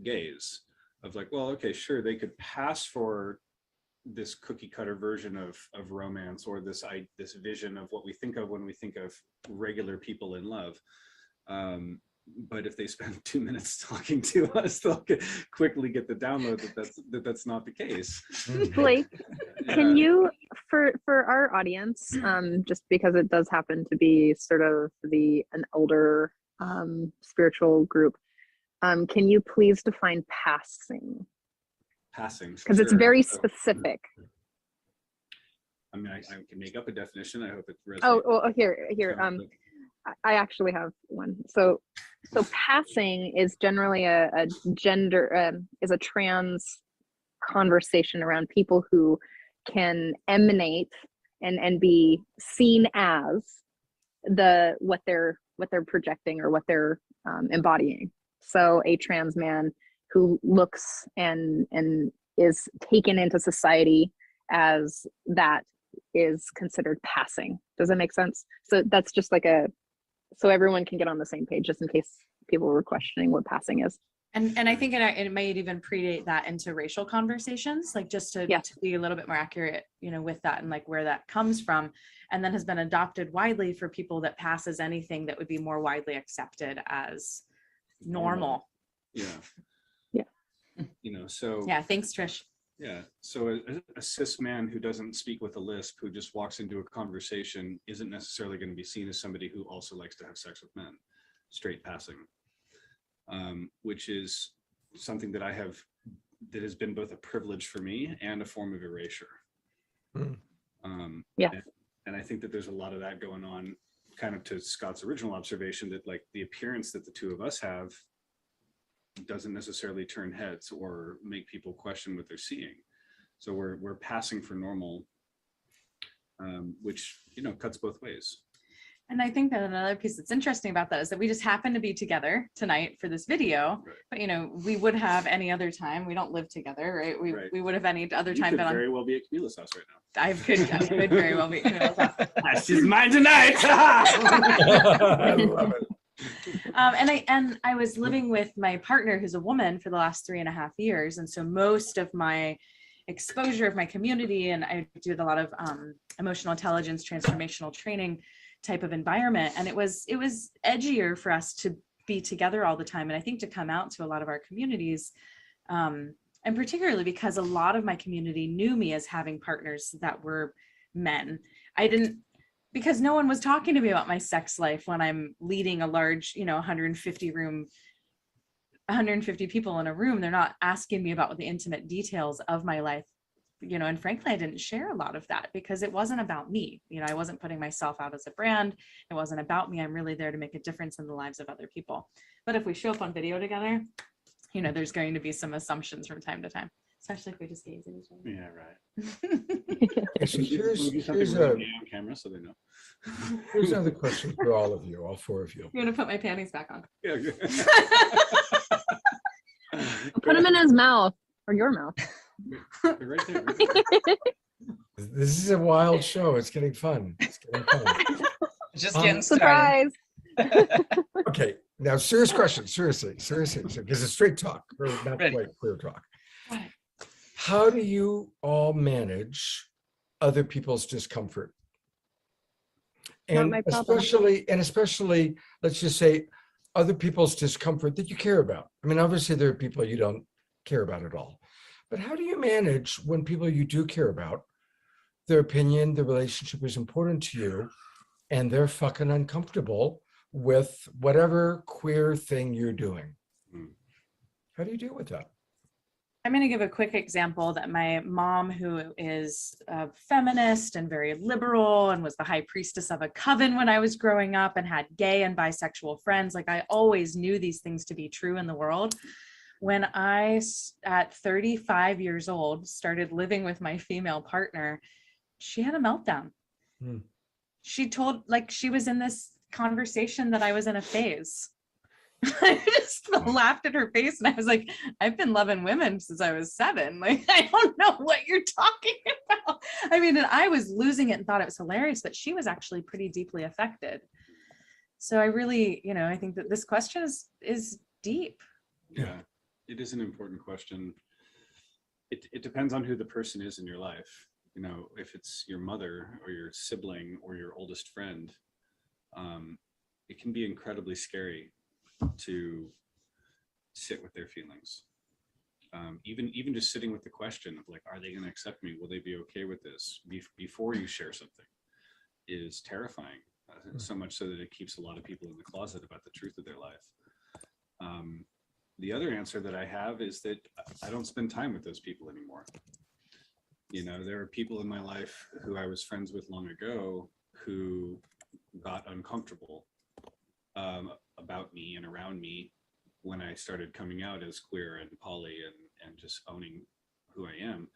gaze of like, well, okay, sure, they could pass for this cookie cutter version of romance, or this vision of what we think of when we think of regular people in love. But if they spend 2 minutes talking to us, they'll quickly get the download that's not the case. Blake, can you, for our audience, just because it does happen to be sort of an older spiritual group, can you please define passing? Passing, Because it's sure. very specific. I mean, I can make up a definition. I hope it resonates. Oh, here. I actually have one. So passing is generally a gender, is a trans conversation around people who can emanate and be seen as what they're projecting or what they're embodying. So a trans man who looks and is taken into society as that is considered passing. Does that make sense? So that's just like so everyone can get on the same page, just in case people were questioning what passing is. And I think it might even predate that into racial conversations, like just to be a little bit more accurate, with that and like where that comes from, and then has been adopted widely for people that pass as anything that would be more widely accepted as normal. Yeah. So. Yeah. Thanks, Trish. Yeah. So a cis man who doesn't speak with a lisp, who just walks into a conversation, isn't necessarily going to be seen as somebody who also likes to have sex with men. Straight passing. Which is something that has been both a privilege for me and a form of erasure. And I think that there's a lot of that going on, kind of to Scott's original observation, that like the appearance that the two of us have doesn't necessarily turn heads or make people question what they're seeing. So we're passing for normal, which, cuts both ways. And I think that another piece that's interesting about that is that we just happen to be together tonight for this video, right. But we would have any other time. We don't live together, right? We would have any other time. You could very well be at Camila's house right now. I could very well be at Camila's house. She's mine tonight. I love it. And I was living with my partner, who's a woman, for the last 3.5 years, and so most of my exposure of my community, and I do a lot of emotional intelligence, transformational training type of environment, and it was edgier for us to be together all the time, and I think to come out to a lot of our communities, and particularly because a lot of my community knew me as having partners that were men. Because no one was talking to me about my sex life when I'm leading a large 150 people in a room. They're not asking me about the intimate details of my life, and frankly, I didn't share a lot of that because it wasn't about me. I wasn't putting myself out as a brand. It wasn't about me. I'm really there to make a difference in the lives of other people. But if we show up on video together, there's going to be some assumptions from time to time, especially if we just gaze at each other. Yeah, right. Actually, here's on camera so they know. Here's another question for all of you, all four of you. You want to put my panties back on? Yeah. Put them in his mouth or your mouth. They're right there. This is a wild show. It's getting fun. Just getting started. Surprise. Okay, now serious question. Seriously, because it's straight talk, not quite clear talk. Right. How do you all manage other people's discomfort? Not my problem. especially, let's just say, other people's discomfort that you care about. I mean, obviously there are people you don't care about at all. But how do you manage when people you do care about, their opinion, their relationship is important to you, and they're fucking uncomfortable with whatever queer thing you're doing? How do you deal with that? I'm going to give a quick example that my mom, who is a feminist and very liberal and was the high priestess of a coven when I was growing up and had gay and bisexual friends, like I always knew these things to be true in the world. When I, at 35 years old, started living with my female partner, she had a meltdown. She told, she was in this conversation that I was in a phase. I just laughed at her face and I was like, I've been loving women since I was 7. Like, I don't know what you're talking about. I mean, and I was losing it and thought it was hilarious, but she was actually pretty deeply affected. So I really, I think that this question is deep. Yeah, it is an important question. It depends on who the person is in your life. If it's your mother or your sibling or your oldest friend, it can be incredibly scary to sit with their feelings. Even just sitting with the question of like, are they going to accept me? Will they be okay with this? Before you share something is terrifying. So much so that it keeps a lot of people in the closet about the truth of their life. The other answer that I have is that I don't spend time with those people anymore. There are people in my life who I was friends with long ago who got uncomfortable about me and around me when I started coming out as queer and poly and just owning who I am.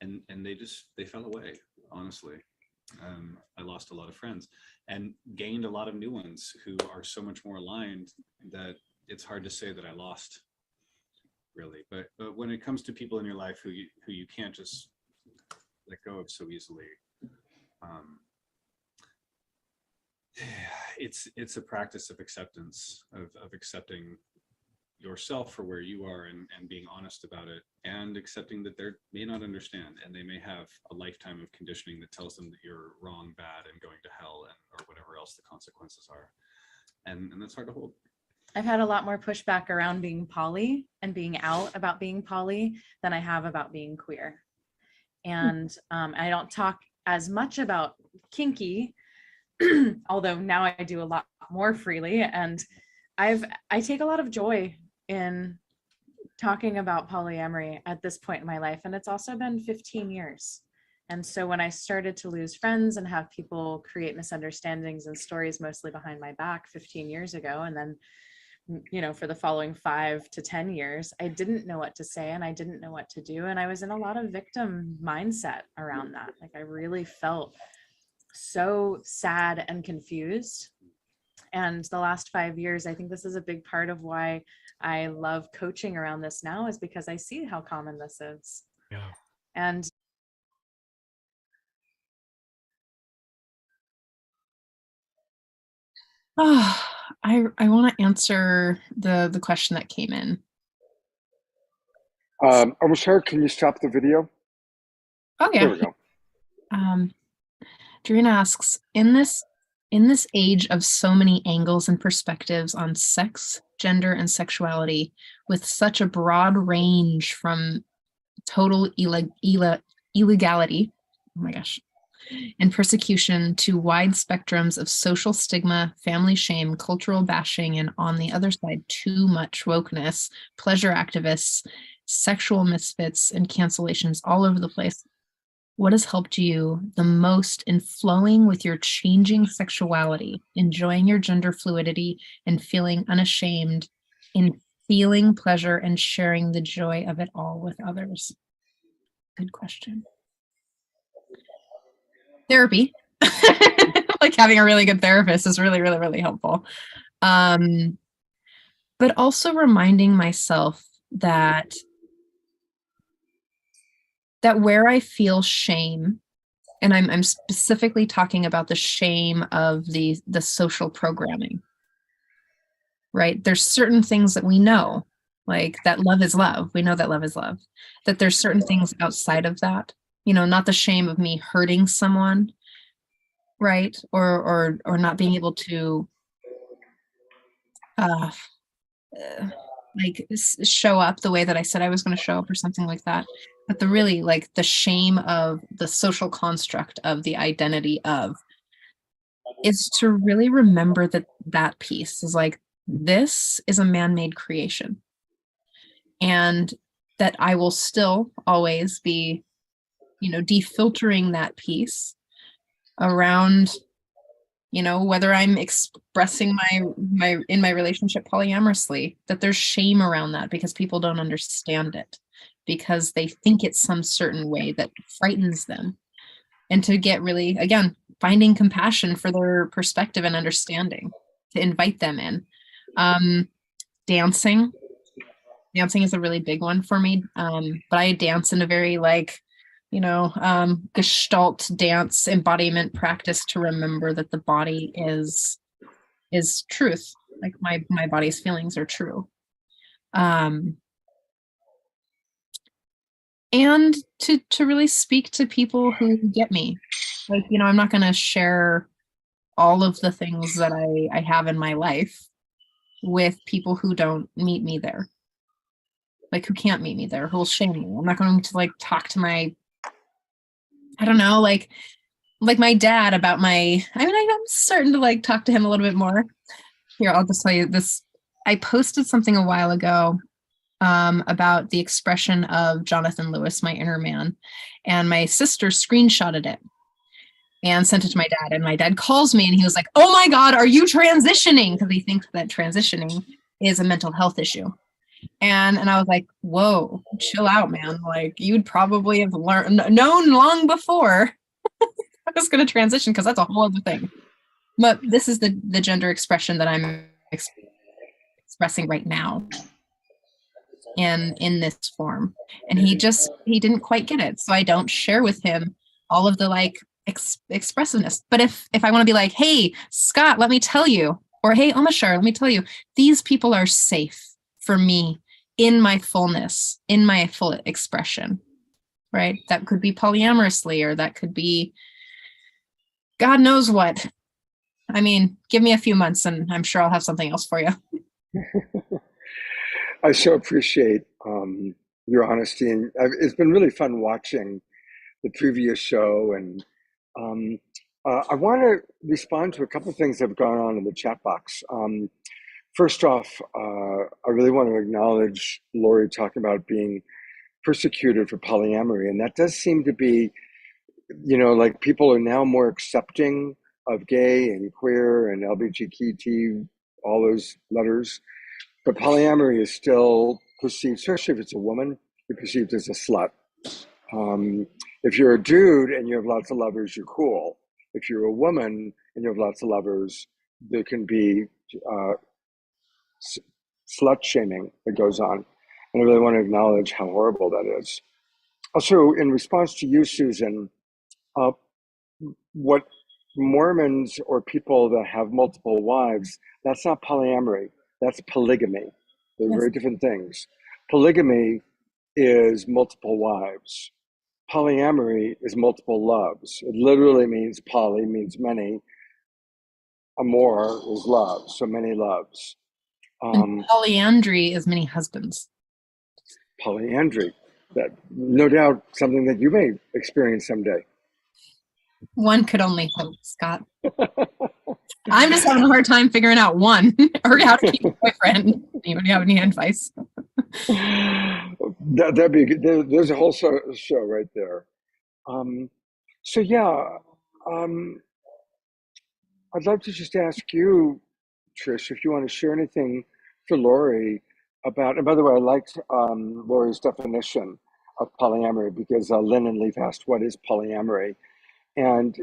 And they fell away, honestly. I lost a lot of friends and gained a lot of new ones who are so much more aligned that it's hard to say that I lost, really. But when it comes to people in your life who you can't just let go of so easily, it's a practice of acceptance, of accepting yourself for where you are and being honest about it, and accepting that they may not understand and they may have a lifetime of conditioning that tells them that you're wrong, bad, and going to hell, or whatever else the consequences are. And that's hard to hold. I've had a lot more pushback around being poly and being out about being poly than I have about being queer. And I don't talk as much about kinky, although now I do a lot more freely. And I take a lot of joy in talking about polyamory at this point in my life. And it's also been 15 years. And so when I started to lose friends and have people create misunderstandings and stories mostly behind my back 15 years ago, and then, for the following 5 to 10 years, I didn't know what to say and I didn't know what to do. And I was in a lot of victim mindset around that. Like, I really felt so sad and confused. And the last 5 years, I think this is a big part of why I love coaching around this now, is because I see how common this is. Yeah. And I want to answer the question that came in. Michelle, can you stop the video? Oh yeah. There we go. Doreen asks, in this age of so many angles and perspectives on sex, gender, and sexuality, with such a broad range from total illegality, oh my gosh, and persecution to wide spectrums of social stigma, family shame, cultural bashing, and on the other side, too much wokeness, pleasure activists, sexual misfits, and cancellations all over the place. What has helped you the most in flowing with your changing sexuality, enjoying your gender fluidity, and feeling unashamed in feeling pleasure and sharing the joy of it all with others? Good question. Therapy. Like, having a really good therapist is really, really, really helpful. But also reminding myself that where I feel shame, and I'm specifically talking about the shame of the social programming, right? There's certain things that we know, like that love is love. We know that love is love. That there's certain things outside of that, not the shame of me hurting someone, right? Or not being able to show up the way that I said I was going to show up, or something like that. But the really, like, the shame of the social construct of the identity of, is to really remember that piece is like, this is a man-made creation, and that I will still always be, defiltering that piece around, whether I'm expressing my in my relationship polyamorously, that there's shame around that because people don't understand it, because they think it's some certain way that frightens them. And to get really, again, finding compassion for their perspective and understanding, to invite them in. dancing. Dancing is a really big one for me. But I dance in a very like, Gestalt dance embodiment practice to remember that the body is truth. Like my body's feelings are true. And to really speak to people who get me. Like, I'm not going to share all of the things that I have in my life with people who don't meet me there. Like, who can't meet me there, who will shame me. I'm not going to like talk to my, I don't know, like my dad about I'm starting to like talk to him a little bit more. Here, I'll just tell you this. I posted something a while ago about the expression of Jonathan Lewis, my inner man. And my sister screenshotted it and sent it to my dad. And my dad calls me and he was like, "Oh my God, are you transitioning?" Because he thinks that transitioning is a mental health issue. And I was like, whoa, chill out, man. Like, you'd probably have known long before I was going to transition, because that's a whole other thing. But this is the gender expression that I'm expressing right now in this form. And he didn't quite get it. So I don't share with him all of the like expressiveness. But if I want to be like, "Hey, Scott, let me tell you," or "Hey, Omashar, let me tell you," these people are safe for me in my fullness, in my full expression, right? That could be polyamorously, or that could be God knows what. I mean, give me a few months and I'm sure I'll have something else for you. I so appreciate your honesty, and it's been really fun watching the previous show. And I want to respond to a couple of things that have gone on in the chat box. First off, I really want to acknowledge Lori talking about being persecuted for polyamory, and that does seem to be, like people are now more accepting of gay and queer and LGBTQ, all those letters. But polyamory is still perceived, especially if it's a woman, you're perceived as a slut. If you're a dude and you have lots of lovers, you're cool. If you're a woman and you have lots of lovers, there can be slut shaming that goes on. And I really want to acknowledge how horrible that is. Also, in response to you, Susan, what Mormons or people that have multiple wives, that's not polyamory, that's polygamy. They're Yes. very different things. Polygamy is multiple wives. Polyamory is multiple loves. It literally means poly means many. Amor is love, so many loves. And polyandry is many husbands. Polyandry, that no doubt something that you may experience someday. One could only hope, Scott. I'm just having a hard time figuring out one or how to keep a boyfriend. Anybody have any advice? That'd be good. There's a whole show right there. So yeah, I'd love to just ask you, Trish, if you want to share anything for Lori about, and by the way, I liked Lori's definition of polyamory, because Lynn and Leaf asked, what is polyamory? And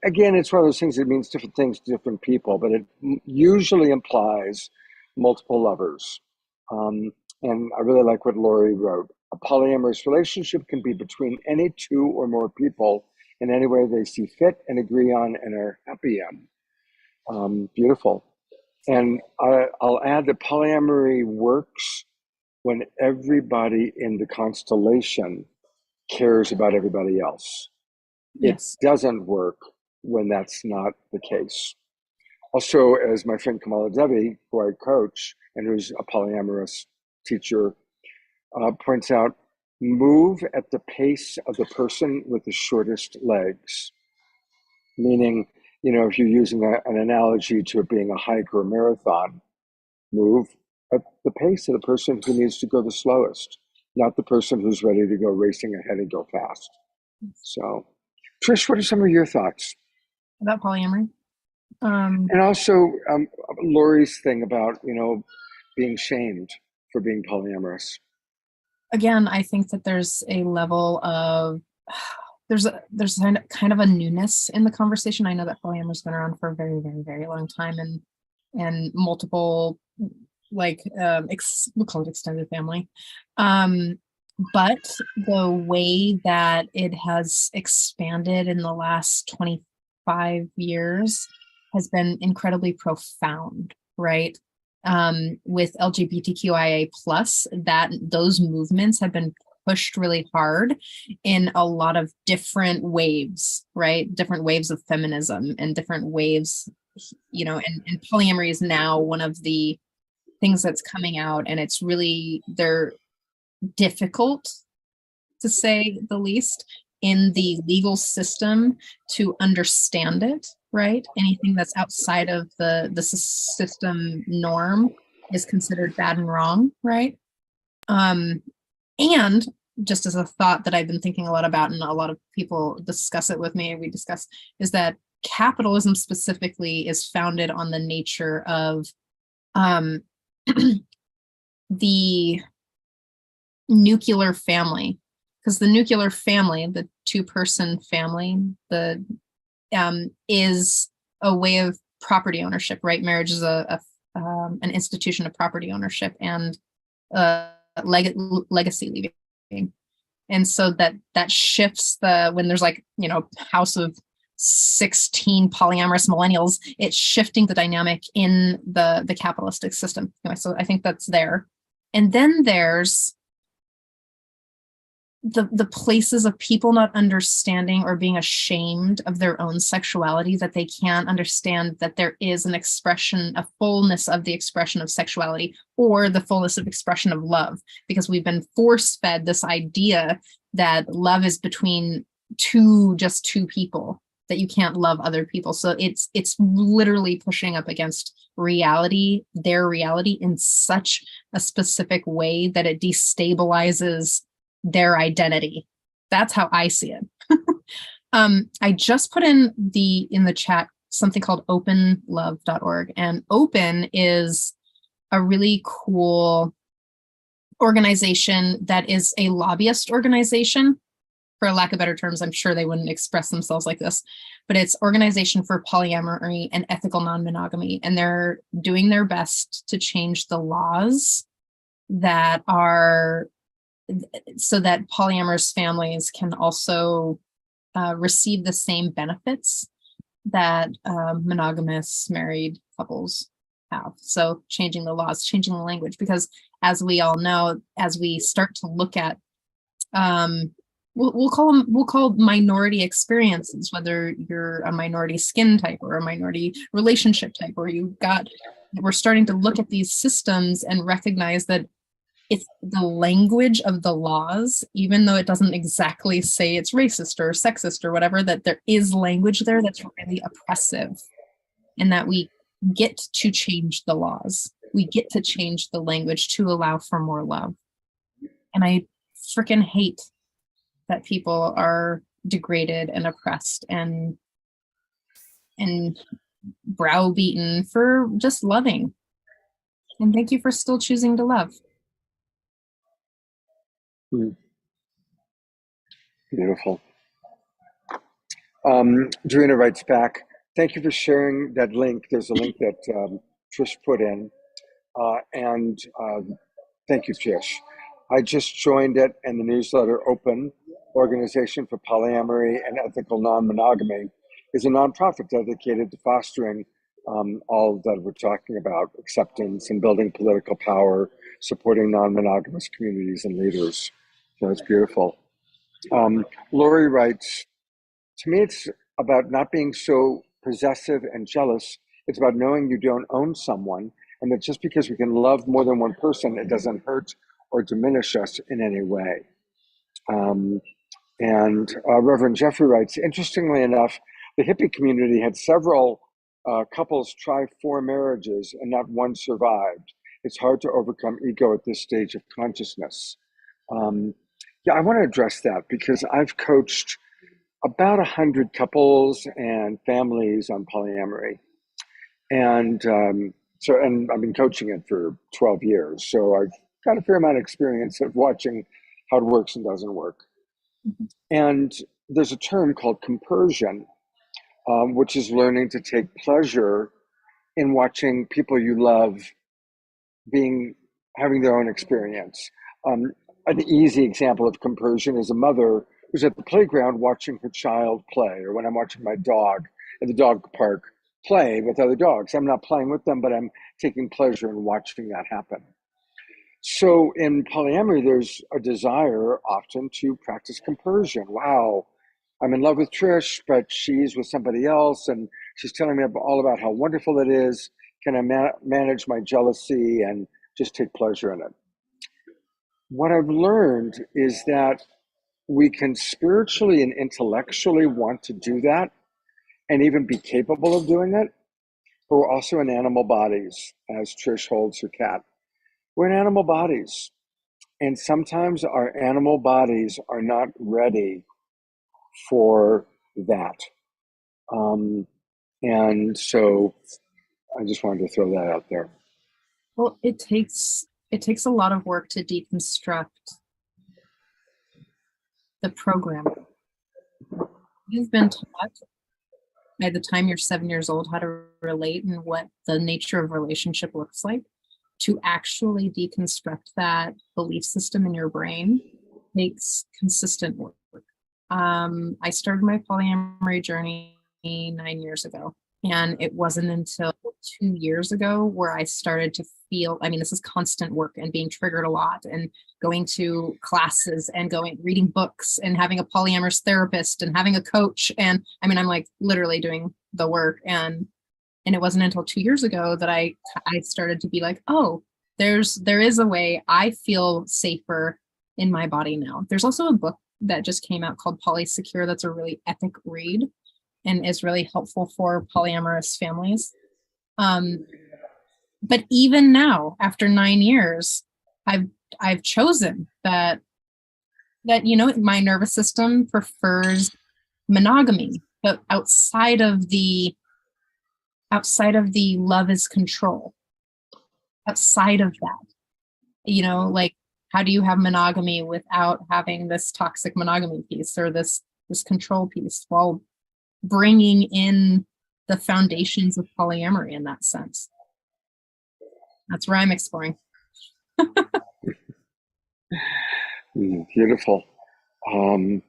again, it's one of those things that means different things to different people, but it usually implies multiple lovers. And I really like what Lori wrote. A polyamorous relationship can be between any two or more people in any way they see fit and agree on and are happy in. Beautiful. And I'll add that polyamory works when everybody in the constellation cares about everybody else. Yes. It doesn't work when that's not the case. Also, as my friend Kamala Devi, who I coach and who's a polyamorous teacher, points out, move at the pace of the person with the shortest legs. Meaning, if you're using an analogy to it being a hike or a marathon, move at the pace of the person who needs to go the slowest, not the person who's ready to go racing ahead and go fast. So, Trish, what are some of your thoughts About polyamory? And also Lori's thing about, being shamed for being polyamorous. Again, I think that there's a level of there's kind of a newness in the conversation. I know that polyamorous has been around for a very, very, very long time, and multiple we'll call it extended family. But the way that it has expanded in the last 25 years has been incredibly profound, right? With LGBTQIA plus, that those movements have been pushed really hard in a lot of different waves, right? Different waves of feminism and different waves, and polyamory is now one of the things that's coming out, and it's really, they're difficult, to say the least, in the legal system to understand it, right? Anything that's outside of the system norm is considered bad and wrong, right? And just as a thought that I've been thinking a lot about, and a lot of people discuss it with me, and we discuss, is that capitalism specifically is founded on the nature of the nuclear family, because the nuclear family, the two-person family, is a way of property ownership, right? Marriage is an institution of property ownership and legacy leaving, and so that shifts when there's house of 16 polyamorous millennials, it's shifting the dynamic in the capitalistic system. Anyway, so I think that's there, and then there's the places of people not understanding or being ashamed of their own sexuality, that they can't understand that there is an expression, a fullness of the expression of sexuality, or the fullness of expression of love, because we've been force-fed this idea that love is between just two people, that you can't love other people. So it's literally pushing up against reality, their reality, in such a specific way that it destabilizes their identity. That's how I see it. I just put in the chat something called openlove.org, and Open is a really cool organization that is a lobbyist organization. For lack of better terms, I'm sure they wouldn't express themselves like this, but it's Organization for Polyamory and Ethical Non-Monogamy, and they're doing their best to change the laws that are so that polyamorous families can also receive the same benefits that monogamous married couples have. So changing the laws, changing the language, because as we all know, as we start to look at, we'll call minority experiences, whether you're a minority skin type or a minority relationship type, or we're starting to look at these systems and recognize that it's the language of the laws, even though it doesn't exactly say it's racist or sexist or whatever, that there is language there that's really oppressive, and that we get to change the laws. We get to change the language to allow for more love. And I freaking hate that people are degraded and oppressed and browbeaten for just loving. And thank you for still choosing to love. Beautiful. Dorina writes back, thank you for sharing that link. There's a link that Trish put in. And thank you, Trish. I just joined it, and the newsletter Open, Organization for Polyamory and Ethical Non-Monogamy, is a nonprofit dedicated to fostering all that we're talking about: acceptance and building political power, supporting non-monogamous communities and leaders. So it's beautiful. Lori writes, to me, it's about not being so possessive and jealous. It's about knowing you don't own someone, and that just because we can love more than one person, it doesn't hurt or diminish us in any way. And Reverend Jeffrey writes, interestingly enough, the hippie community had several couples try 4 marriages and not one survived. It's hard to overcome ego at this stage of consciousness. Yeah, I want to address that because I've coached about 100 couples and families on polyamory. And and I've been coaching it for 12 years. So I've got a fair amount of experience of watching how it works and doesn't work. And there's a term called compersion, which is learning to take pleasure in watching people you love having their own experience. An easy example of compersion is a mother who's at the playground watching her child play, or when I'm watching my dog at the dog park play with other dogs. I'm not playing with them, but I'm taking pleasure in watching that happen. So in polyamory, there's a desire often to practice compersion. Wow, I'm in love with Trish, but she's with somebody else, and she's telling me all about how wonderful it is. Can I manage my jealousy and just take pleasure in it? What I've learned is that we can spiritually and intellectually want to do that and even be capable of doing it, but we're also in animal bodies, as Trish holds her cat. We're in animal bodies, and sometimes our animal bodies are not ready for that. And so I just wanted to throw that out there. Well, it takes a lot of work to deconstruct the program. You've been taught by the time you're 7 years old how to relate and what the nature of relationship looks like. To actually deconstruct that belief system in your brain takes consistent work. I started my polyamory journey 9 years ago, and it wasn't until 2 years ago where I started to feel, I mean, this is constant work and being triggered a lot and going to classes and reading books and having a polyamorous therapist and having a coach. And I mean, I'm like literally doing the work, and it wasn't until 2 years ago that I started to be like, oh, there is a way I feel safer in my body now. There's also a book that just came out called Polysecure that's a really epic read and is really helpful for polyamorous families. But even now, after 9 years, I've chosen that my nervous system prefers monogamy, but outside of the love is control. Outside of that, like, how do you have monogamy without having this toxic monogamy piece or this control piece, while bringing in the foundations of polyamory in that sense? That's where I'm exploring. Beautiful. All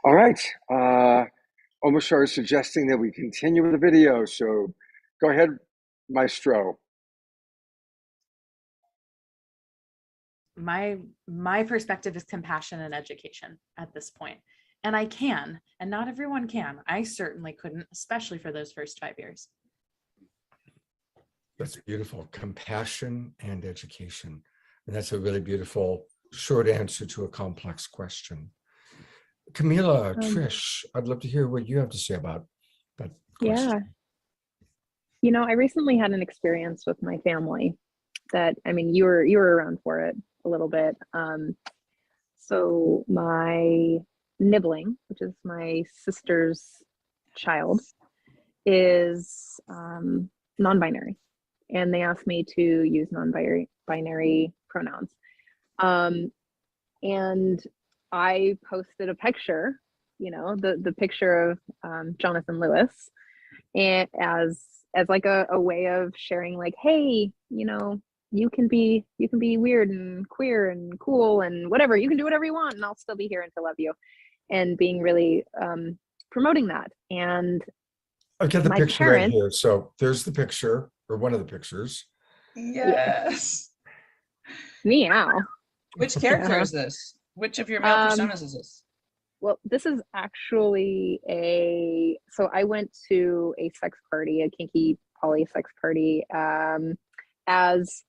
right. Omashar is suggesting that we continue with the video. So go ahead, Maestro. My perspective is compassion and education at this point. And I can, and not everyone can. I certainly couldn't, especially for those first 5 years. That's beautiful. Compassion and education. And that's a really beautiful short answer to a complex question. Camila, Trish, I'd love to hear what you have to say about that question. Yeah. I recently had an experience with my family that, I mean, you were around for it a little bit. So my nibbling, which is my sister's child, is non-binary. And they asked me to use non-binary pronouns. And I posted a picture, the picture of Jonathan Lewis, and as like a way of sharing, like, hey, you can be weird and queer and cool and whatever. You can do whatever you want, and I'll still be here and to love you. And being really promoting that. And I've got the picture right here. So there's the picture, or one of the pictures. Yes. Meow. Which character is this? Which of your male personas is this? Well, this is actually so I went to a sex party, a kinky poly sex party, as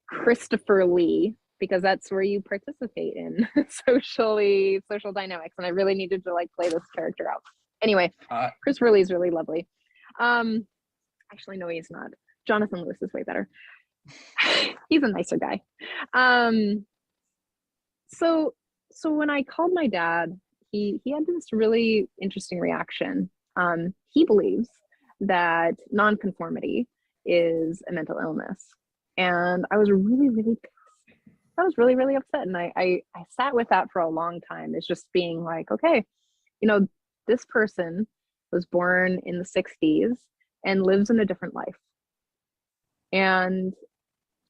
Christopher Lee, because that's where you participate in social dynamics. And I really needed to play this character out. Anyway, Christopher Lee is really lovely. Actually, no, he's not. Jonathan Lewis is way better. He's a nicer guy. So when I called my dad, he had this really interesting reaction. He believes that nonconformity is a mental illness. And I was really, really pissed. I was really, really upset. And I sat with that for a long time. It's just being like, okay, this person was born in the 60s and lives in a different life. And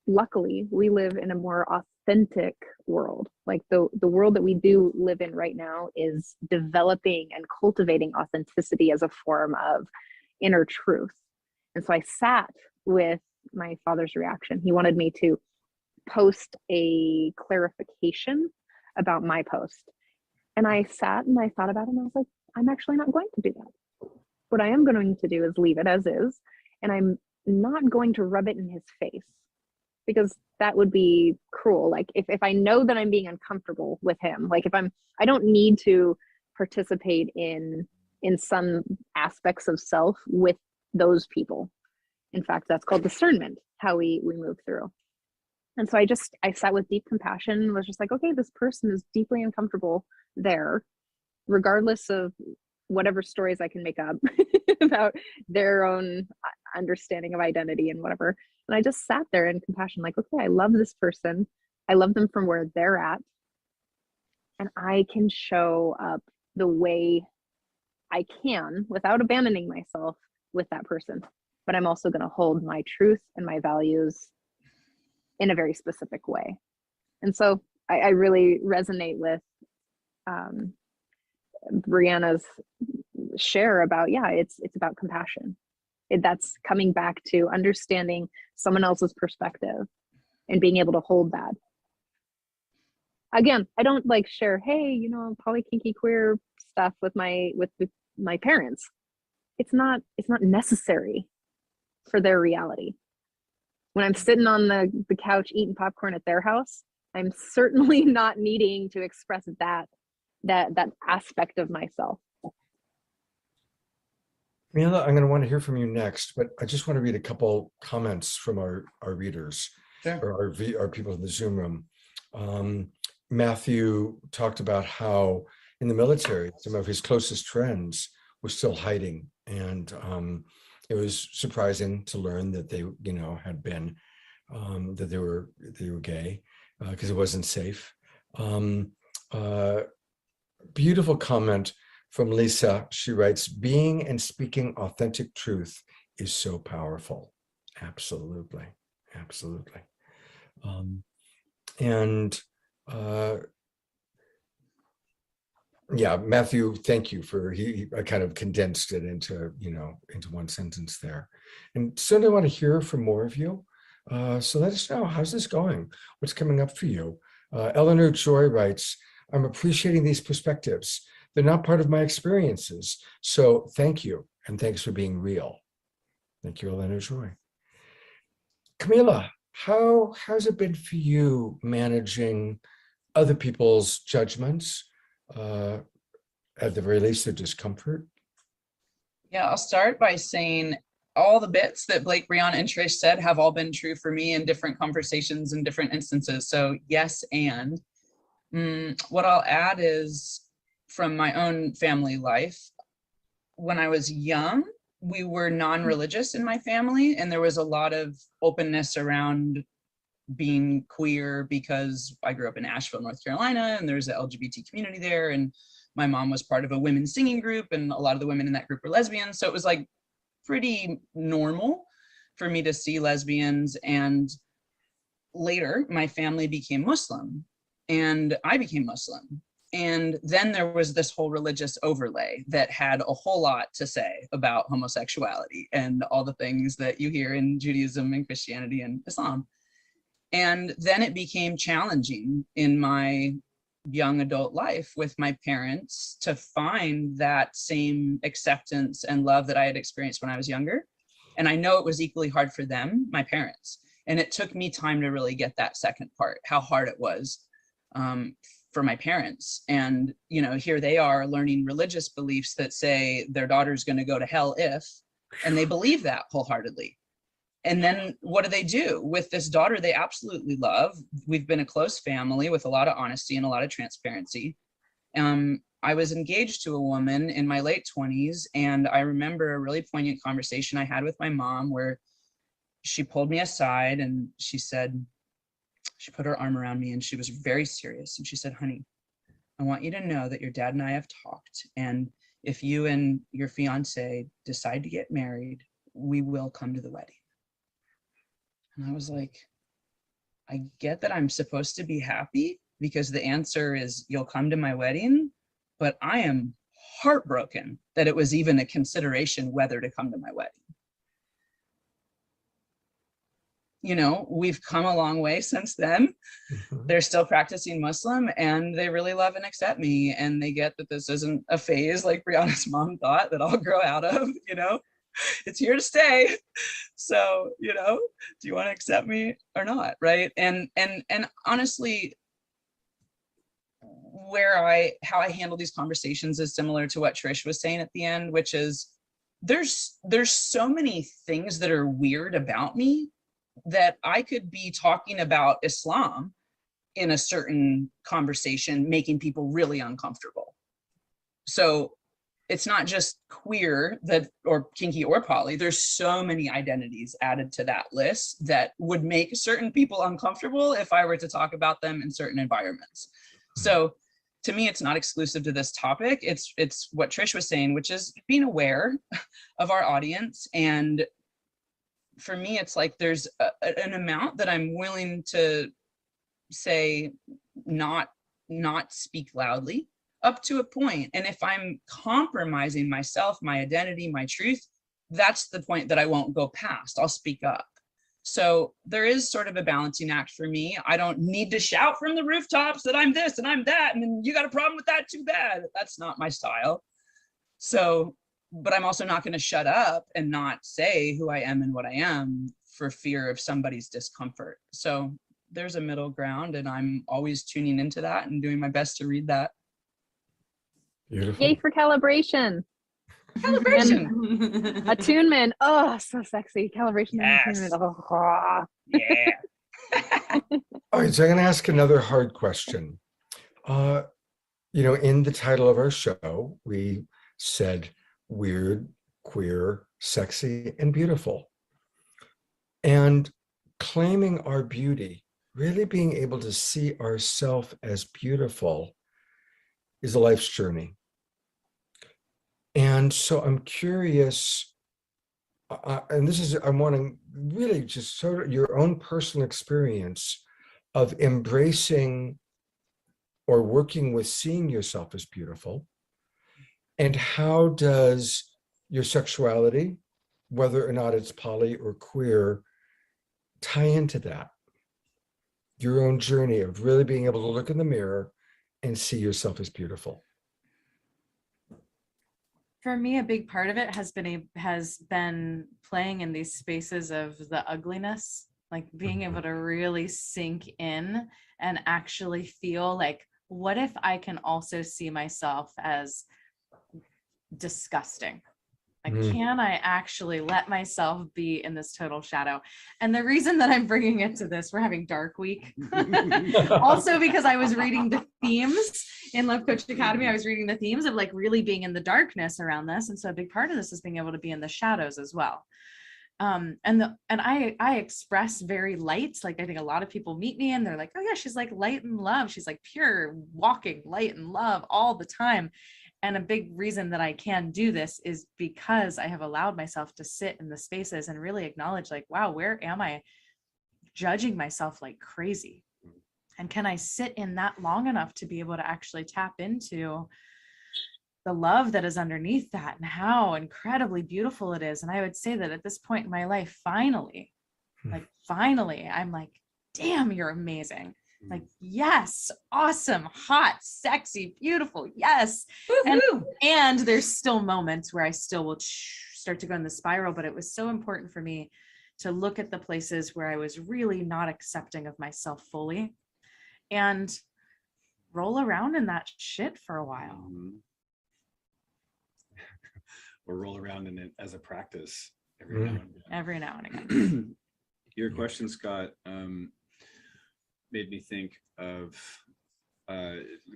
luckily we live in a more authentic world. Like the world that we do live in right now is developing and cultivating authenticity as a form of inner truth. And so I sat with my father's reaction. He wanted me to post a clarification about my post. And I sat and I thought about it and I was like, I'm actually not going to do that. What I am going to do is leave it as is. And I'm not going to rub it in his face, because that would be cruel. Like if I know that I'm being uncomfortable with him, like I don't need to participate in some aspects of self with those people. In fact, that's called discernment, how we move through. And so I sat with deep compassion, was just like, okay, this person is deeply uncomfortable there, regardless of whatever stories I can make up about their own understanding of identity and whatever. And I just sat there in compassion, like, okay, I love this person. I love them from where they're at. And I can show up the way I can without abandoning myself with that person. But I'm also going to hold my truth and my values in a very specific way. And so I really resonate with Brianna's share about, yeah, it's about compassion. That's coming back to understanding someone else's perspective and being able to hold that. Again, I don't like share, hey, poly, kinky, queer stuff with my parents. It's not necessary for their reality. When I'm sitting on the couch eating popcorn at their house, I'm certainly not needing to express that aspect of myself. Mila, I'm going to want to hear from you next, but I just want to read a couple comments from our readers, Sure. or our people in the Zoom room. Matthew talked about how in the military, some of his closest friends were still hiding, and it was surprising to learn that they, had been that they were gay, because it wasn't safe. Beautiful comment from Lisa. She writes, being and speaking authentic truth is so powerful. Absolutely. Absolutely. Yeah, Matthew, thank you for, I kind of condensed it into one sentence there. And soon I want to hear from more of you. So let us know, how's this going? What's coming up for you? Eleanor Joy writes, I'm appreciating these perspectives. They're not part of my experiences. So thank you. And thanks for being real. Thank you, Eleanor Joy. Camila, how's it been for you managing other people's judgments, at the very least their discomfort? Yeah, I'll start by saying all the bits that Blake, Brianna, and Trish said have all been true for me in different conversations and different instances. So yes, and what I'll add is from my own family life, when I was young, we were non-religious in my family, and there was a lot of openness around being queer because I grew up in Asheville, North Carolina, and there's an LGBT community there, and my mom was part of a women's singing group, and a lot of the women in that group were lesbians. So it was like pretty normal for me to see lesbians. And later my family became Muslim and I became Muslim. And then there was this whole religious overlay that had a whole lot to say about homosexuality and all the things that you hear in Judaism and Christianity and Islam. And then it became challenging in my young adult life with my parents to find that same acceptance and love that I had experienced when I was younger. And I know it was equally hard for them, my parents. And it took me time to really get that second part, how hard it was for my parents. And, here they are learning religious beliefs that say their daughter's going to go to hell if, and they believe that wholeheartedly. And then what do with this daughter they absolutely love? We've been a close family with a lot of honesty and a lot of transparency. I was engaged to a woman in my late 20s, and I remember a really poignant conversation I had with my mom where she pulled me aside and she put her arm around me and she was very serious. And she said, honey, I want you to know that your dad and I have talked. And if you and your fiance decide to get married, we will come to the wedding. And I was like, I get that I'm supposed to be happy because the answer is you'll come to my wedding, but I am heartbroken that it was even a consideration whether to come to my wedding. You know, we've come a long way since then. They're still practicing Muslim and they really love and accept me. And they get that this isn't a phase like Brianna's mom thought that I'll grow out of, you know, it's here to stay. So, you know, do you want to accept me or not? Right. And honestly, how I handle these conversations is similar to what Trish was saying at the end, which is there's so many things that are weird about me that I could be talking about Islam in a certain conversation, making people really uncomfortable. So it's not just queer that or kinky or poly, there's so many identities added to that list that would make certain people uncomfortable if I were to talk about them in certain environments. So to me, it's not exclusive to this topic. It's what Trish was saying, which is being aware of our audience. And for me, it's like there's an amount that I'm willing to say not speak loudly up to a point. And if I'm compromising myself, my identity, my truth, that's the point that I won't go past. I'll speak up. So there is sort of a balancing act for me. I don't need to shout from the rooftops that I'm this and I'm that, and you got a problem with that, too bad. That's not my style. So, but I'm also not going to shut up and not say who I am and what I am for fear of somebody's discomfort. So there's a middle ground, and I'm always tuning into that and doing my best to read that. Beautiful. Yay for calibration. Calibration. Attunement. Oh, so sexy. Calibration Yes. and attunement. Oh. Yeah. All right, so I'm going to ask another hard question. You know, in the title of our show, we said weird, queer, sexy, and beautiful. And claiming our beauty, really being able to see ourselves as beautiful, is a life's journey. And so I'm curious, and this is, I'm wanting really just sort of your own personal experience of embracing or working with seeing yourself as beautiful. And how does your sexuality, whether or not it's poly or queer, tie into that? Your own journey of really being able to look in the mirror and see yourself as beautiful. For me, a big part of it has been playing in these spaces of the ugliness, like being able to really sink in and actually feel like, what if I can also see myself as disgusting? Like, can I actually let myself be in this total shadow? And the reason that I'm bringing it to this, we're having Dark Week. Also because I was reading the themes in Love Coach Academy. I was reading the themes of like really being in the darkness around this. And so a big part of this is being able to be in the shadows as well. And I express very light. Like, I think a lot of people meet me and they're like, oh yeah, she's like light and love. She's like pure walking light and love all the time. And a big reason that I can do this is because I have allowed myself to sit in the spaces and really acknowledge, like, wow, where am I judging myself like crazy? And can I sit in that long enough to be able to actually tap into the love that is underneath that and how incredibly beautiful it is? And I would say that at this point in my life, finally, I'm like, damn, you're amazing. Like, yes, awesome, hot, sexy, beautiful, yes. And there's still moments where I still will start to go in the spiral, but it was so important for me to look at the places where I was really not accepting of myself fully and roll around in that shit for a while. Or roll around in it as a practice every now and again. Your question, Scott, made me think of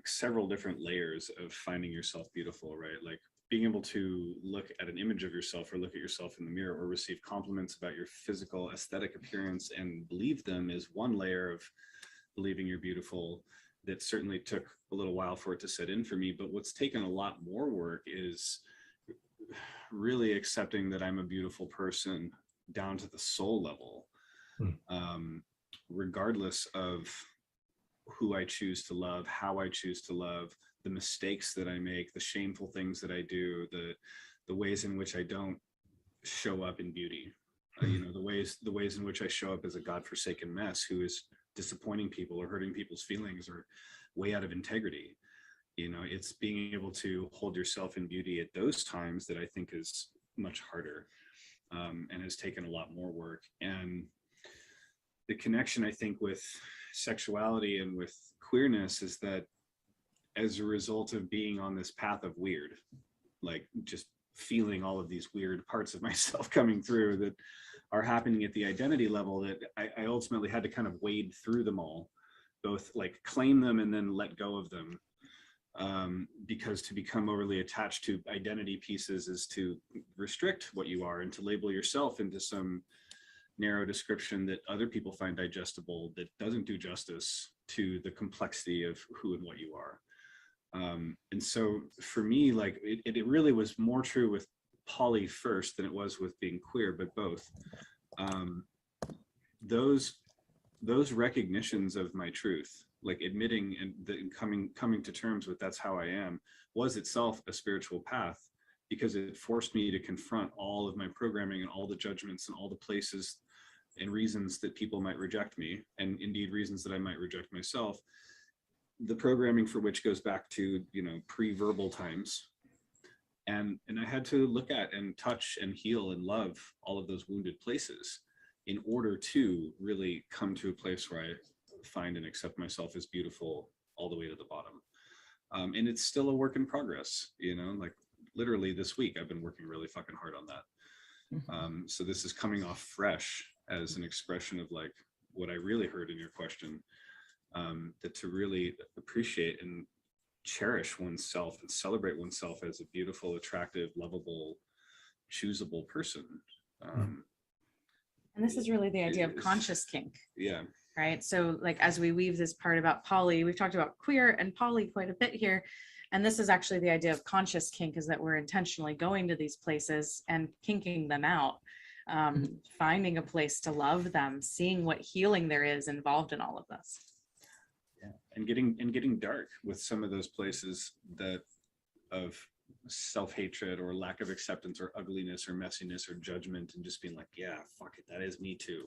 several different layers of finding yourself beautiful, right? Like being able to look at an image of yourself or look at yourself in the mirror or receive compliments about your physical aesthetic appearance and believe them is one layer of believing you're beautiful that certainly took a little while for it to set in for me. But what's taken a lot more work is really accepting that I'm a beautiful person down to the soul level. regardless of who I choose to love, how I choose to love, the mistakes that I make, the shameful things that I do, the ways in which I don't show up in beauty, the ways in which I show up as a godforsaken mess who is disappointing people or hurting people's feelings or way out of integrity. It's being able to hold yourself in beauty at those times that I think is much harder, and has taken a lot more work. And the connection, I think, with sexuality and with queerness is that as a result of being on this path of weird, like just feeling all of these weird parts of myself coming through that are happening at the identity level, that I ultimately had to kind of wade through them all, both like claim them and then let go of them. Because to become overly attached to identity pieces is to restrict what you are and to label yourself into some narrow description that other people find digestible, that doesn't do justice to the complexity of who and what you are. And so for me, like it really was more true with poly first than it was with being queer, but both. Those recognitions of my truth, like admitting and coming to terms with that's how I am, was itself a spiritual path, because it forced me to confront all of my programming and all the judgments and all the places and reasons that people might reject me, and indeed reasons that I might reject myself. The programming for which goes back to, pre-verbal times. And I had to look at and touch and heal and love all of those wounded places in order to really come to a place where I find and accept myself as beautiful all the way to the bottom. And it's still a work in progress, like literally this week, I've been working really fucking hard on that. So this is coming off fresh as an expression of like what I really heard in your question, that to really appreciate and cherish oneself and celebrate oneself as a beautiful, attractive, lovable, choosable person. And this is really the idea of conscious kink. Yeah. Right. So like, as we weave this part about poly, we've talked about queer and poly quite a bit here. And this is actually the idea of conscious kink, is that we're intentionally going to these places and kinking them out, finding a place to love them, seeing what healing there is involved in all of this. Yeah. And getting dark with some of those places that of self-hatred or lack of acceptance or ugliness or messiness or judgment, and just being like, yeah, fuck it, that is me too.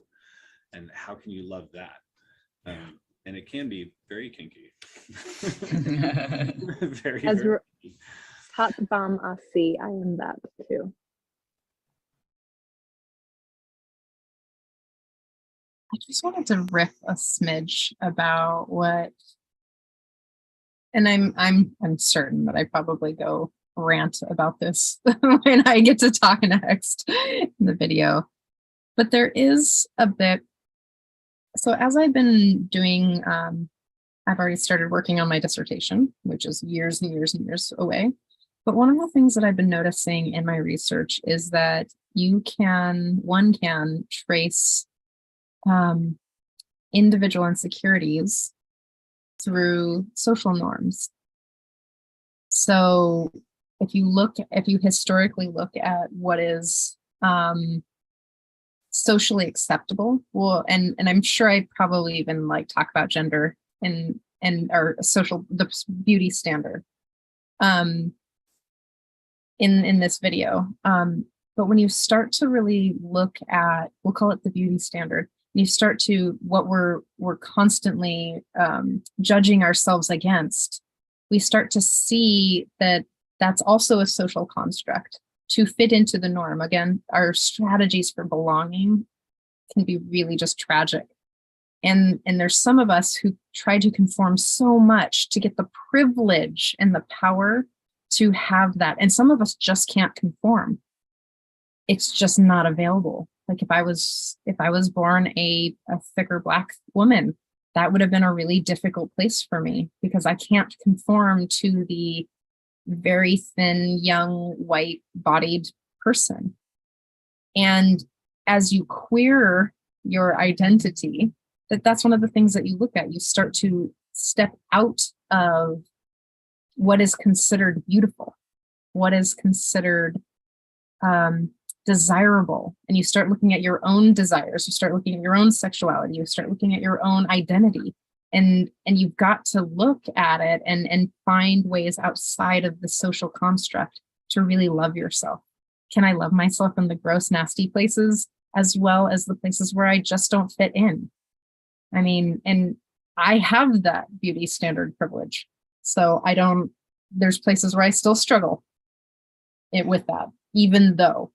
And how can you love that? And it can be very kinky. very, As very kinky. Hot bomb Asi, I am that too. I just wanted to riff a smidge about what, and I'm certain that I probably go rant about this when I get to talk next in the video. But there is a bit. So as I've been doing, I've already started working on my dissertation, which is years and years and years away. But one of the things that I've been noticing in my research is that one can trace individual insecurities through social norms. So if you historically look at what is socially acceptable, well, and I'm sure I probably even like talk about gender and our the beauty standard in this video. But when you start to really look at, we'll call it the beauty standard, you start to what we're constantly judging ourselves against, we start to see that that's also a social construct to fit into the norm. Again, our strategies for belonging can be really just tragic. And there's some of us who try to conform so much to get the privilege and the power to have that. And some of us just can't conform. It's just not available. Like if I was born a thicker Black woman, that would have been a really difficult place for me, because I can't conform to the very thin, young, white-bodied person. And as you queer your identity, that's one of the things that you look at. You start to step out of what is considered beautiful, what is considered desirable and you start looking at your own desires, you start looking at your own sexuality, you start looking at your own identity. And you've got to look at it and find ways outside of the social construct to really love yourself. Can I love myself in the gross, nasty places as well as the places where I just don't fit in? I mean, and I have that beauty standard privilege. So there's places where I still struggle with that, even though,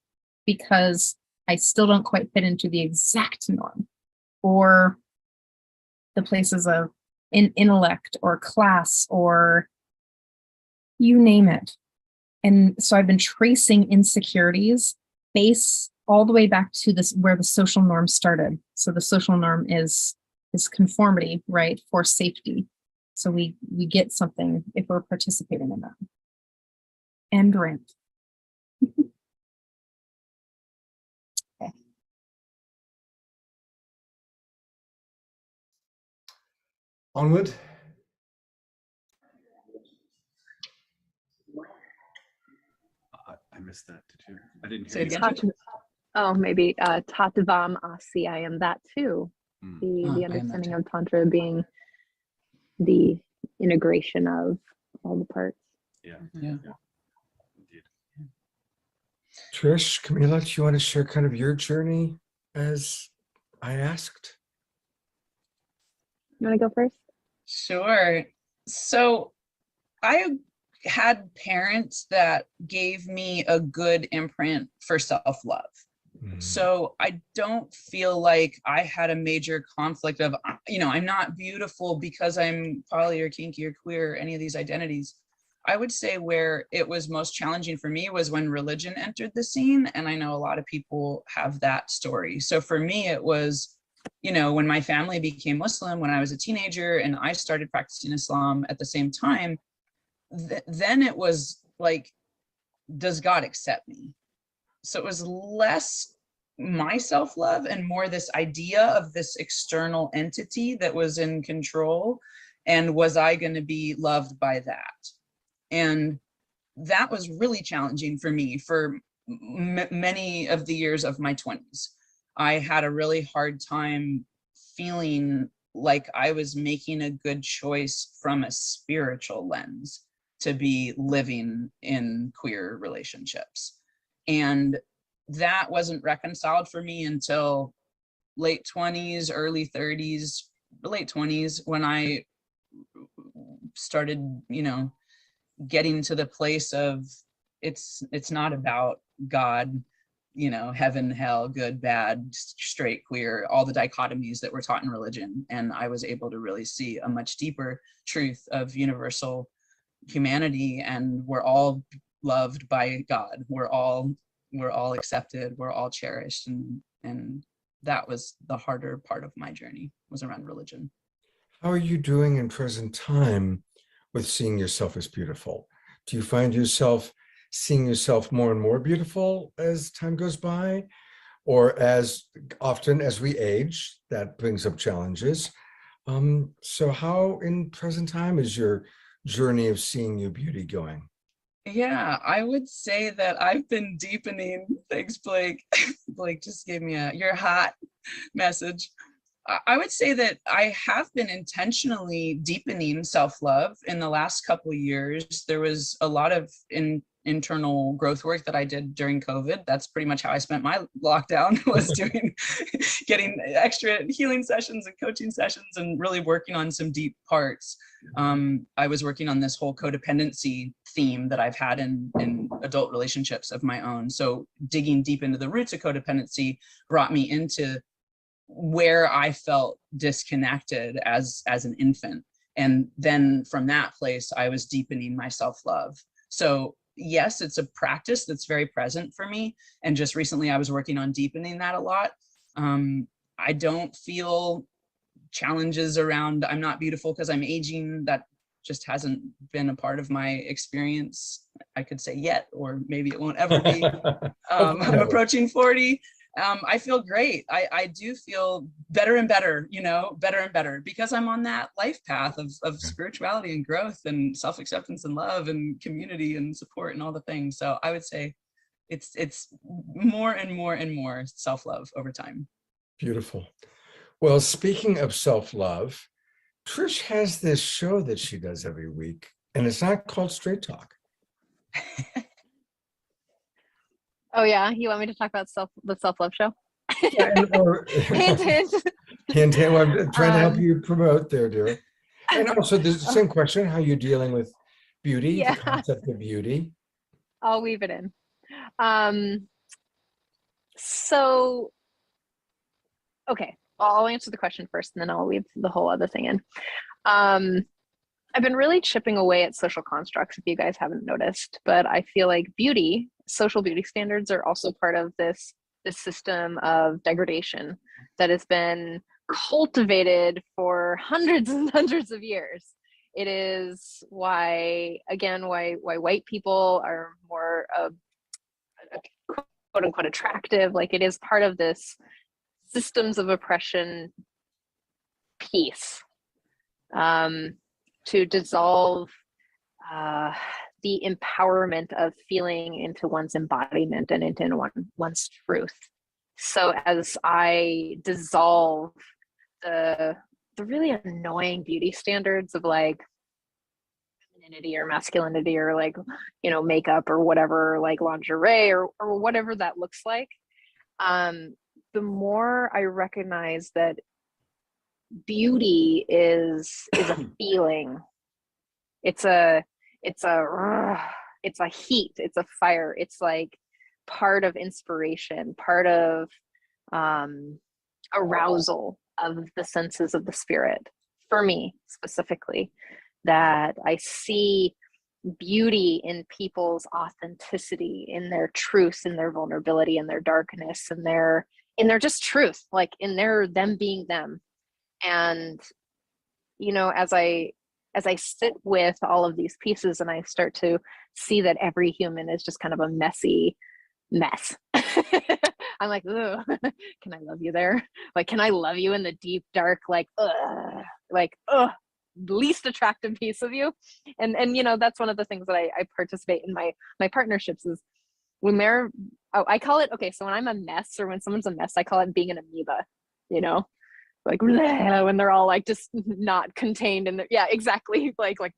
because I still don't quite fit into the exact norm, or the places of intellect or class or you name it. And so I've been tracing insecurities base all the way back to this, where the social norm started. So the social norm is conformity, right? For safety. So we get something if we're participating in that. And rant. Okay. Onward. I missed that. Did you? I didn't Say hear it you. again. Oh, maybe Tatavam Asi, I am that too. Mm. The I am that understanding too. of Tantra being the integration of all the parts. Yeah. Yeah. Indeed. Trish, Camila, do you want to share kind of your journey as I asked? You want to go first? Sure. So I had parents that gave me a good imprint for self-love. So I don't feel like I had a major conflict of, I'm not beautiful because I'm poly or kinky or queer, or any of these identities. I would say where it was most challenging for me was when religion entered the scene. And I know a lot of people have that story. So for me, it was, when my family became Muslim, when I was a teenager and I started practicing Islam at the same time, then it was like, does God accept me? So it was less my self-love and more this idea of this external entity that was in control. And was I going to be loved by that? And that was really challenging for me for many of the years of my 20s. I had a really hard time feeling like I was making a good choice from a spiritual lens to be living in queer relationships. And that wasn't reconciled for me until late 20s, early 30s, late 20s, when I started, getting to the place of it's not about God, heaven, hell, good, bad, straight, queer, all the dichotomies that we're taught in religion. And I was able to really see a much deeper truth of universal humanity, and we're all loved by God. We're all accepted, we're all cherished, and that was the harder part of my journey, was around religion. How are you doing in present time with seeing yourself as beautiful? Do you find yourself seeing yourself more and more beautiful as time goes by? Or as often as we age, that brings up challenges. So how in present time is your journey of seeing your beauty going? Yeah, I would say that I've been deepening. Thanks, Blake. Blake just gave me you're hot message. I would say that I have been intentionally deepening self-love in the last couple of years. There was a lot of internal growth work that I did during COVID. That's pretty much how I spent my lockdown, was getting extra healing sessions and coaching sessions and really working on some deep parts. I was working on this whole codependency theme that I've had in adult relationships of my own. So digging deep into the roots of codependency brought me into where I felt disconnected as an infant. And then from that place, I was deepening my self-love. So yes, it's a practice that's very present for me. And just recently I was working on deepening that a lot. I don't feel challenges around I'm not beautiful because I'm aging. That just hasn't been a part of my experience, I could say, yet, or maybe it won't ever be. I'm approaching 40. I feel great. I do feel better and better, better and better, because I'm on that life path of spirituality and growth and self-acceptance and love and community and support and all the things. So I would say it's more and more and more self-love over time. Beautiful. Well, speaking of self-love, Trish has this show that she does every week, and it's not called Straight Talk. Oh yeah, you want me to talk about the self-love show? Hint, hint. Hint, hint. Well, I'm trying to help Um, you promote there, dear. And also, there's the same question: how you dealing with beauty, Yeah. the concept of beauty? I'll weave it in. So, okay, I'll answer the question first, and then I'll weave the whole other thing in. I've been really chipping away at social constructs, if you guys haven't noticed, but I feel like beauty, social beauty standards, are also part of this system of degradation that has been cultivated for hundreds and hundreds of years. It is why white people are more quote unquote attractive. Like, it is part of this systems of oppression piece, to dissolve the empowerment of feeling into one's embodiment and into one's truth. So as I dissolve the really annoying beauty standards of like femininity or masculinity or like, you know, makeup or whatever, like lingerie or whatever that looks like, the more I recognize that beauty is a feeling. It's a heat, it's a fire, it's like part of inspiration, part of arousal of the senses of the spirit, for me specifically, that I see beauty in people's authenticity, in their truth, in their vulnerability, in their darkness, in their just truth, like in them being them. And, you know, as I sit with all of these pieces and I start to see that every human is just kind of a messy mess, I'm like, ugh, can I love you there? Like, can I love you in the deep, dark, like, least attractive piece of you? And you know, that's one of the things that I participate in my partnerships is when they're, I call it, okay, so when I'm a mess or when someone's a mess, I call it being an amoeba, you know? Like when they're all like just not contained in yeah, exactly, like when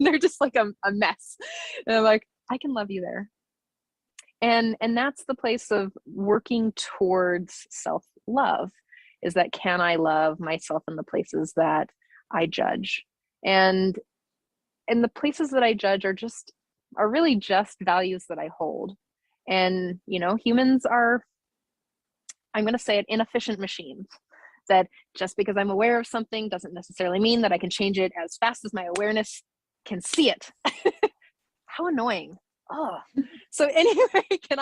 they're just like a mess, and I'm like, I can love you there. And that's the place of working towards self-love, is that can I love myself in the places that I judge, and the places that I judge are really just values that I hold. And you know, humans are, I'm going to say it, inefficient machines. That just because I'm aware of something doesn't necessarily mean that I can change it as fast as my awareness can see it. How annoying. Oh, so anyway, can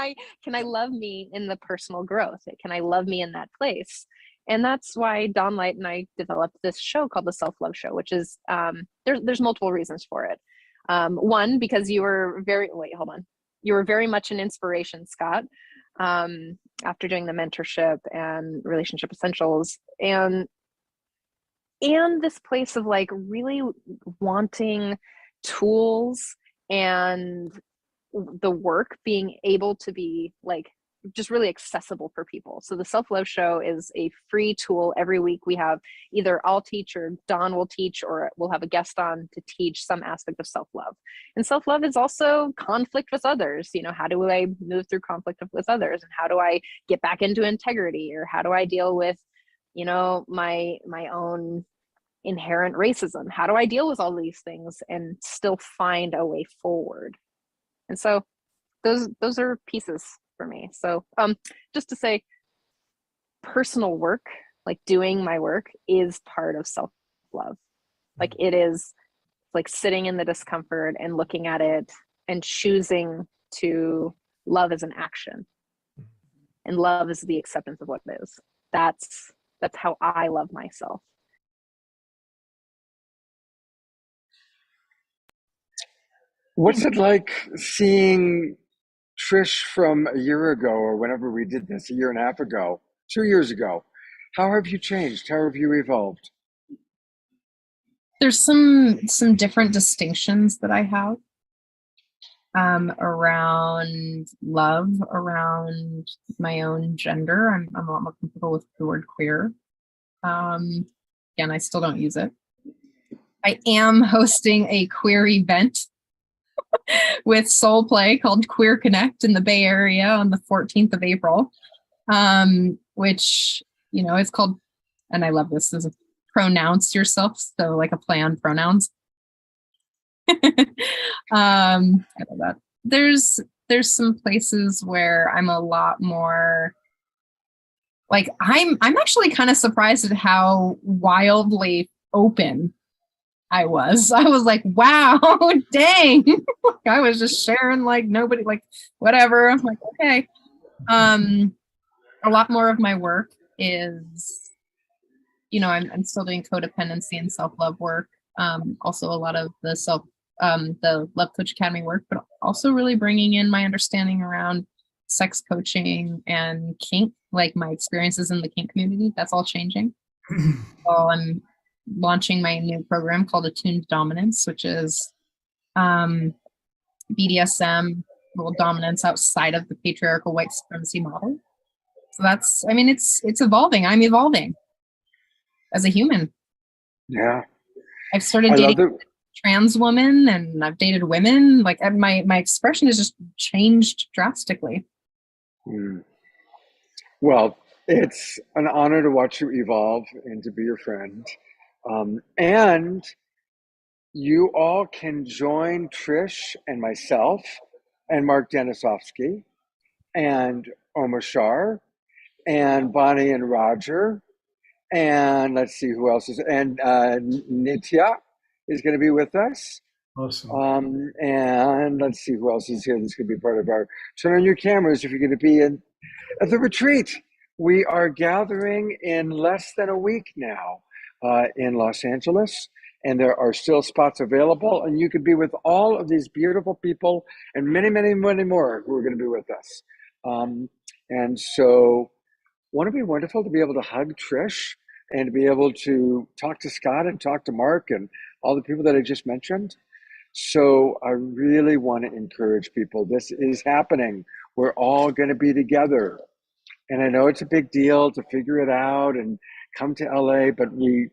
I love me in the personal growth? Can I love me in that place? And that's why Dawn Light and I developed this show called the Self-Love Show, which is, there's multiple reasons for it. One, because you were very much an inspiration, Scott, after doing the mentorship and relationship essentials, and this place of like really wanting tools and the work being able to be like just really accessible for people. So the Self-Love Show is a free tool. Every week we have either I'll teach or Dawn will teach, or we'll have a guest on to teach some aspect of self-love. And self-love is also conflict with others. You know, how do I move through conflict with others, and how do I get back into integrity, or how do I deal with, you know, my own inherent racism? How do I deal with all these things and still find a way forward? And so those are pieces for me. So just to say, personal work, like doing my work, is part of self-love. Like it is like sitting in the discomfort and looking at it and choosing to love as an action. And love is the acceptance of what it is. That's how I love myself. What's it like seeing Trish from a year ago, or whenever we did this, a year and a half ago, 2 years ago? How have you changed? How have you evolved? There's some different distinctions that I have. around love, around my own gender. I'm a lot more comfortable with the word queer. Again, I still don't use it. I am hosting a queer event with Soul Play called Queer Connect in the Bay Area on the 14th of April, which, you know, it's called, and I love this, is pronounce yourself. So like a play on pronouns. I love that. There's some places where I'm a lot more like, I'm actually kind of surprised at how wildly open I was like, wow, dang. I was just sharing like nobody, like whatever. I'm like, okay. A lot more of my work is, you know, I'm still doing codependency and self-love work. Also a lot of the the Love Coach Academy work, but also really bringing in my understanding around sex coaching and kink, like my experiences in the kink community. That's all changing. So I'm launching my new program called Attuned Dominance, which is BDSM, well, dominance outside of the patriarchal white supremacy model. So that's, I mean, it's evolving. I'm evolving as a human. Yeah. I've started dating trans women and I've dated women. Like my expression has just changed drastically. Well, it's an honor to watch you evolve and to be your friend. And you all can join Trish and myself and Mark Denisovsky and Omar Shar and Bonnie and Roger. And let's see who else is, and Nitya is going to be with us. Awesome. And let's see who else is here that's going to be part of our, turn on your cameras if you're going to be at the retreat. We are gathering in less than a week now in Los Angeles, and there are still spots available, and you could be with all of these beautiful people and many, many, many more who are going to be with us. And so won't it be wonderful to be able to hug Trish and to be able to talk to Scott and talk to Mark and all the people that I just mentioned? So I really want to encourage people. This is happening. We're all going to be together. And I know it's a big deal to figure it out and come to LA, but we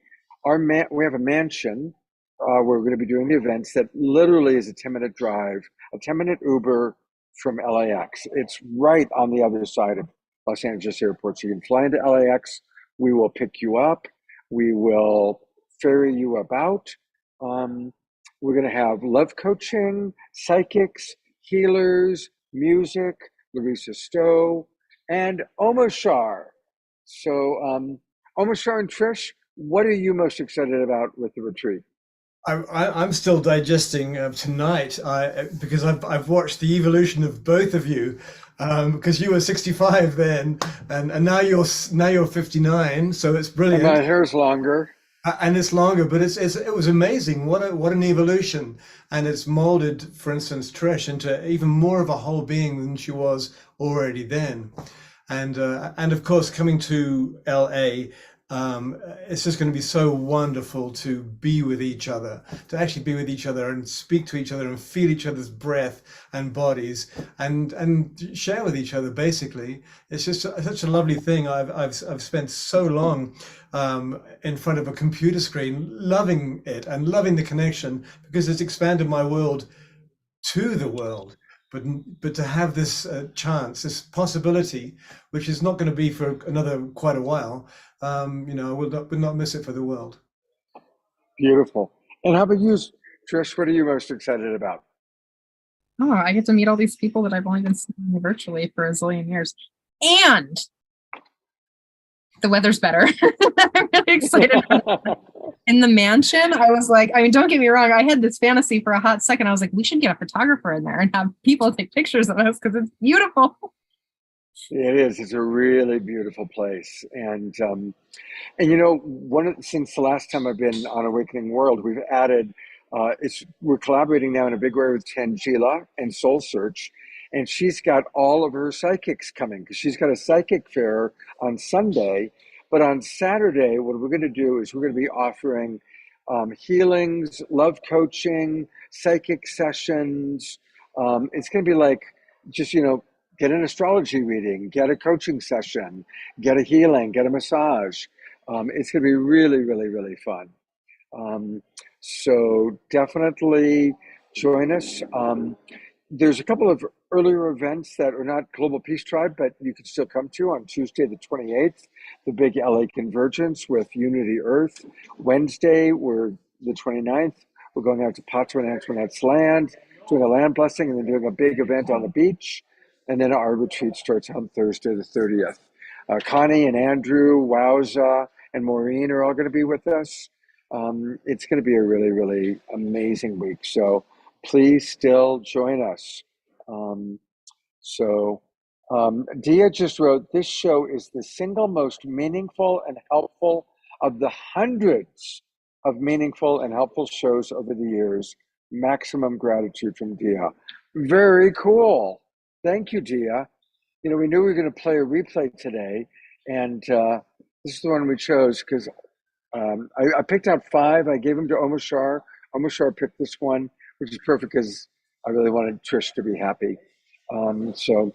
have a mansion where we're going to be doing the events that literally is a 10-minute drive, a 10-minute Uber from LAX. It's right on the other side of Los Angeles Airport. So you can fly into LAX. We will pick you up. We will ferry you about. We're going to have love coaching, psychics, healers, music, Larissa Stowe, and Omar Shar. So Omar Shar and Trish, what are you most excited about with the retreat? I'm still digesting tonight because I've watched the evolution of both of you, because you were 65 then, and now you're 59, so it's brilliant. And my hair's longer. And it's longer, but it was amazing. What an evolution, and it's molded, for instance, Trish into even more of a whole being than she was already then, and of course coming to LA. It's just going to be so wonderful to be with each other, to actually be with each other and speak to each other and feel each other's breath and bodies and share with each other. Basically, it's just such a lovely thing. I've spent so long in front of a computer screen, loving it and loving the connection, because it's expanded my world to the world. But to have this chance, this possibility, which is not going to be for another quite a while, you know, would not miss it for the world. Beautiful. And how about you, Trish? What are you most excited about? Oh, I get to meet all these people that I've only been seeing virtually for a zillion years, and the weather's better. I'm really excited. In the mansion, I was like, I mean, don't get me wrong, I had this fantasy for a hot second. I was like, we should get a photographer in there and have people take pictures of us because it's beautiful. It is. It's a really beautiful place, and you know, since the last time I've been on Awakening World, we've added. We're collaborating now in a big way with Tangela and Soul Search, and she's got all of her psychics coming because she's got a psychic fair on Sunday. But on Saturday, what we're going to do is we're going to be offering healings, love coaching, psychic sessions, It's going to be like just, get an astrology reading, get a coaching session, get a healing, get a massage. It's going to be really, really, really fun. So definitely join us. There's a couple of earlier events that are not Global Peace Tribe, but you can still come to on Tuesday, the 28th, the big LA Convergence with Unity Earth. Wednesday, the 29th, we're going out to Patwa and Antoinette's land, doing a land blessing, and then doing a big event on the beach. And then our retreat starts on Thursday, the 30th. Connie and Andrew, Wowza, and Maureen are all going to be with us. It's going to be a really, really amazing week. So please still join us. Dia just wrote, this show is the single most meaningful and helpful of the hundreds of meaningful and helpful shows over the years. Maximum gratitude from Dia. Very cool. Thank you, Dia. We knew we were going to play a replay today, and this is the one we chose because I picked out 5. I gave them to Omashar. Omashar picked this one, which is perfect because I really wanted Trish to be happy. So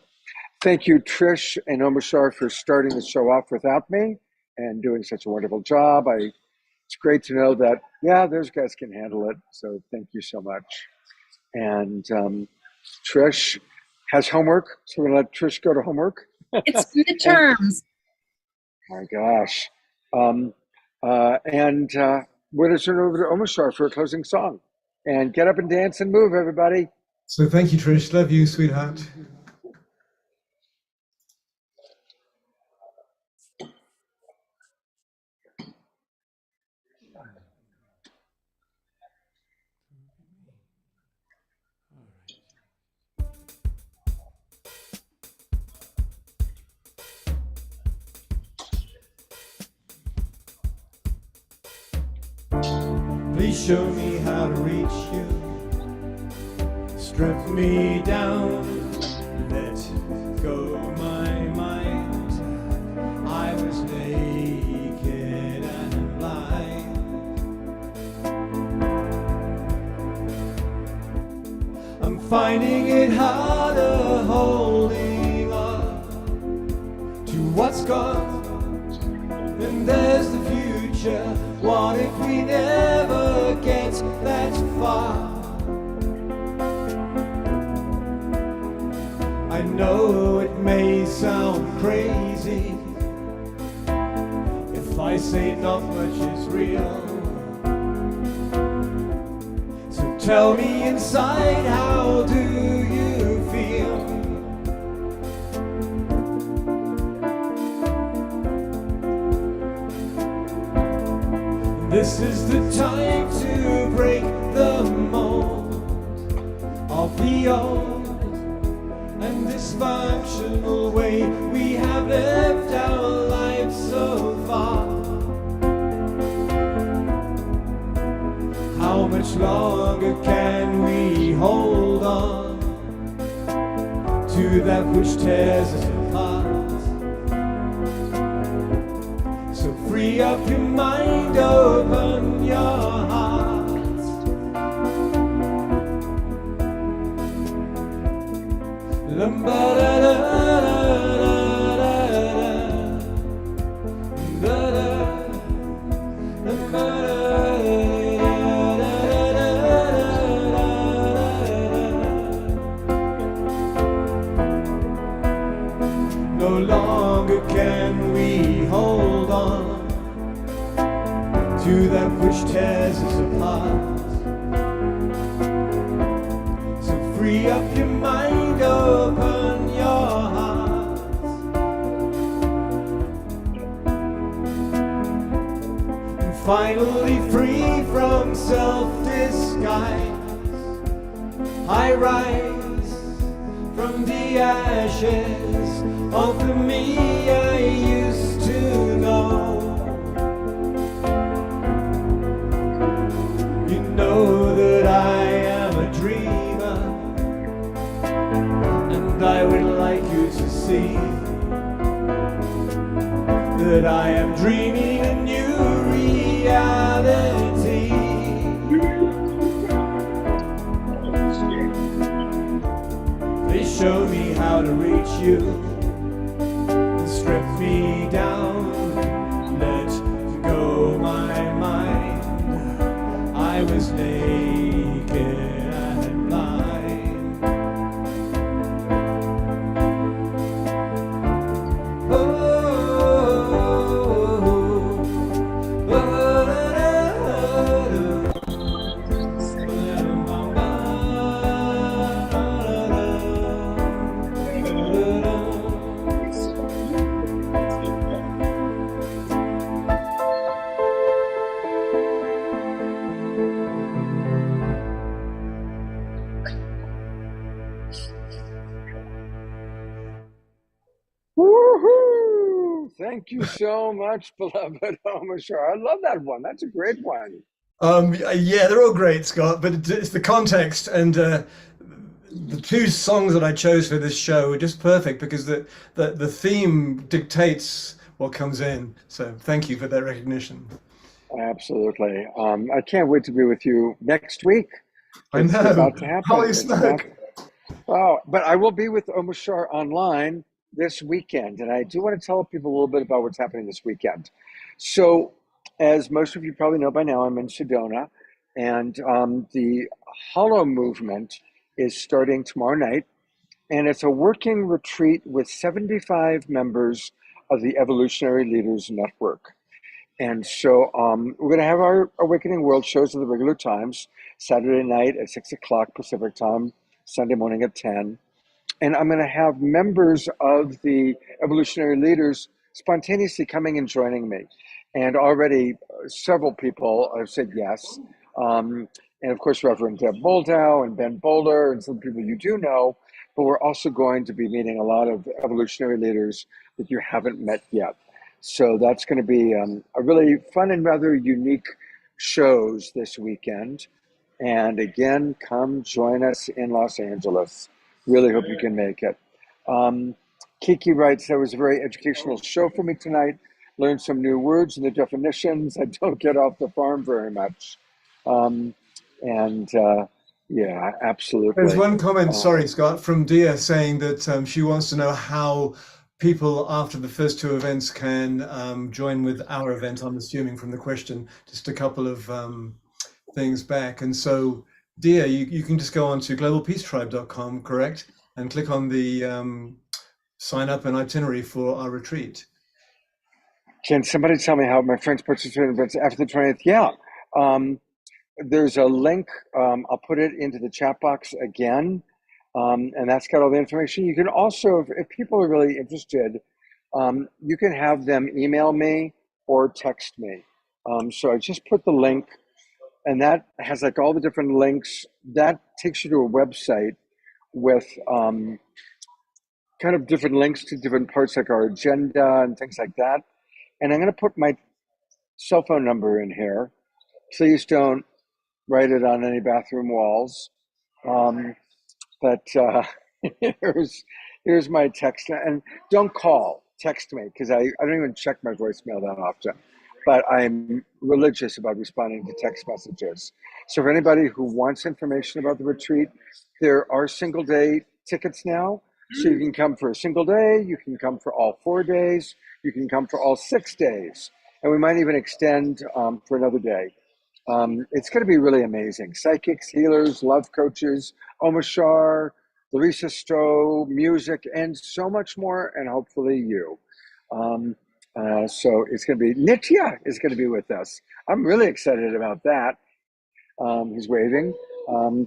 thank you, Trish and Omashar, for starting the show off without me and doing such a wonderful job. It's great to know that, those guys can handle it. So thank you so much. And Trish has homework, so we're going to let Trish go to homework. It's midterms. Oh my gosh. We're going to turn it over to Omashar for a closing song. And get up and dance and move, everybody. So thank you, Trish. Love you, sweetheart. Please show me how to reach you. Strip me down, let go my mind. I was naked and blind. I'm finding it harder holding on to what's gone. And there's the future. What if we never get that far? I know it may sound crazy if I say not much is real. So tell me inside, how do you feel? This is the time to break the mold of the old and dysfunctional way we have lived our lives so far. How much longer can we hold on to that which tears us apart? So free up your mind, open your heart. No longer can we hold on to that which tears us apart. So free up your mind, open your heart. And finally free from self-disguise, I rise from the ashes of the me I used to know. You know that I am a dreamer, and I would like you to see that I am dreaming a new reality. show me how to reach you. Strip me down, let go my mind. I was naked and blind. Woohoo! Thank you so much, beloved Omashar. I love that one. That's a great one. Yeah, they're all great, Scott, but it's the context and the two songs that I chose for this show are just perfect because the theme dictates what comes in. So thank you for that recognition. Absolutely. I can't wait to be with you next week. I It's know. about to happen. Holy It's smoke. Oh, but I will be with Omashar online this weekend, and I do want to tell people a little bit about what's happening this weekend. So, as most of you probably know by now, I'm in Sedona, and the Hollow Movement is starting tomorrow night, and it's a working retreat with 75 members of the Evolutionary Leaders Network. And so we're going to have our Awakening World shows at the regular times, Saturday night at 6 o'clock Pacific time, Sunday morning at 10. And I'm going to have members of the Evolutionary Leaders spontaneously coming and joining me. And already several people have said yes. And of course, Reverend Deb Boldow and Ben Bowler and some people you do know. But we're also going to be meeting a lot of evolutionary leaders that you haven't met yet. So that's going to be a really fun and rather unique shows this weekend. And again, come join us in Los Angeles. Really hope you can make it. Kiki writes, that was a very educational show for me tonight. Learned some new words and the definitions. I don't get off the farm very much. Yeah, absolutely. There's one comment, sorry, Scott, from Dia saying that she wants to know how people after the first two events can join with our event, I'm assuming from the question, just a couple of things back. And so, Dia, you can just go on to globalpeacetribe.com, correct? And click on the sign up and itinerary for our retreat. Can somebody tell me how my friends participate in events after the 20th? Yeah. There's a link. I'll put it into the chat box again. And that's got all the information. You can also, if people are really interested, you can have them email me or text me. So I just put the link, and that has like all the different links. That takes you to a website with kind of different links to different parts, like our agenda and things like that. And I'm going to put my cell phone number in here. Please don't write it on any bathroom walls. But here's my text, and don't call, text me, because I don't even check my voicemail that often, but I'm religious about responding to text messages. So for anybody who wants information about the retreat, there are single day tickets now. So you can come for a single day, you can come for all 4 days, you can come for all 6 days, and we might even extend for another day. It's going to be really amazing. Psychics, healers, love coaches, Omashar, Larissa Stowe, music, and so much more, and hopefully you. So it's going to be, Nitya is going to be with us. I'm really excited about that. He's waving.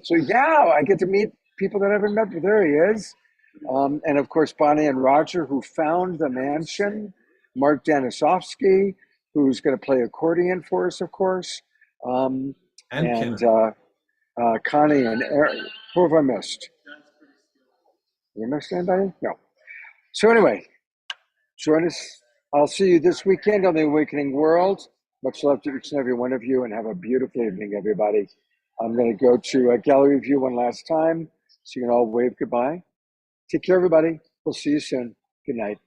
So yeah, I get to meet people that I haven't met, but there he is. And of course, Bonnie and Roger, who found the mansion, Mark Danisovsky, who's going to play accordion for us, of course. And Connie and Eric. Who have I missed? Have I missed anybody? No. So anyway, join us. I'll see you this weekend on the Awakening World. Much love to each and every one of you, and have a beautiful evening, everybody. I'm going to go to a gallery view one last time, so you can all wave goodbye. Take care, everybody. We'll see you soon. Good night.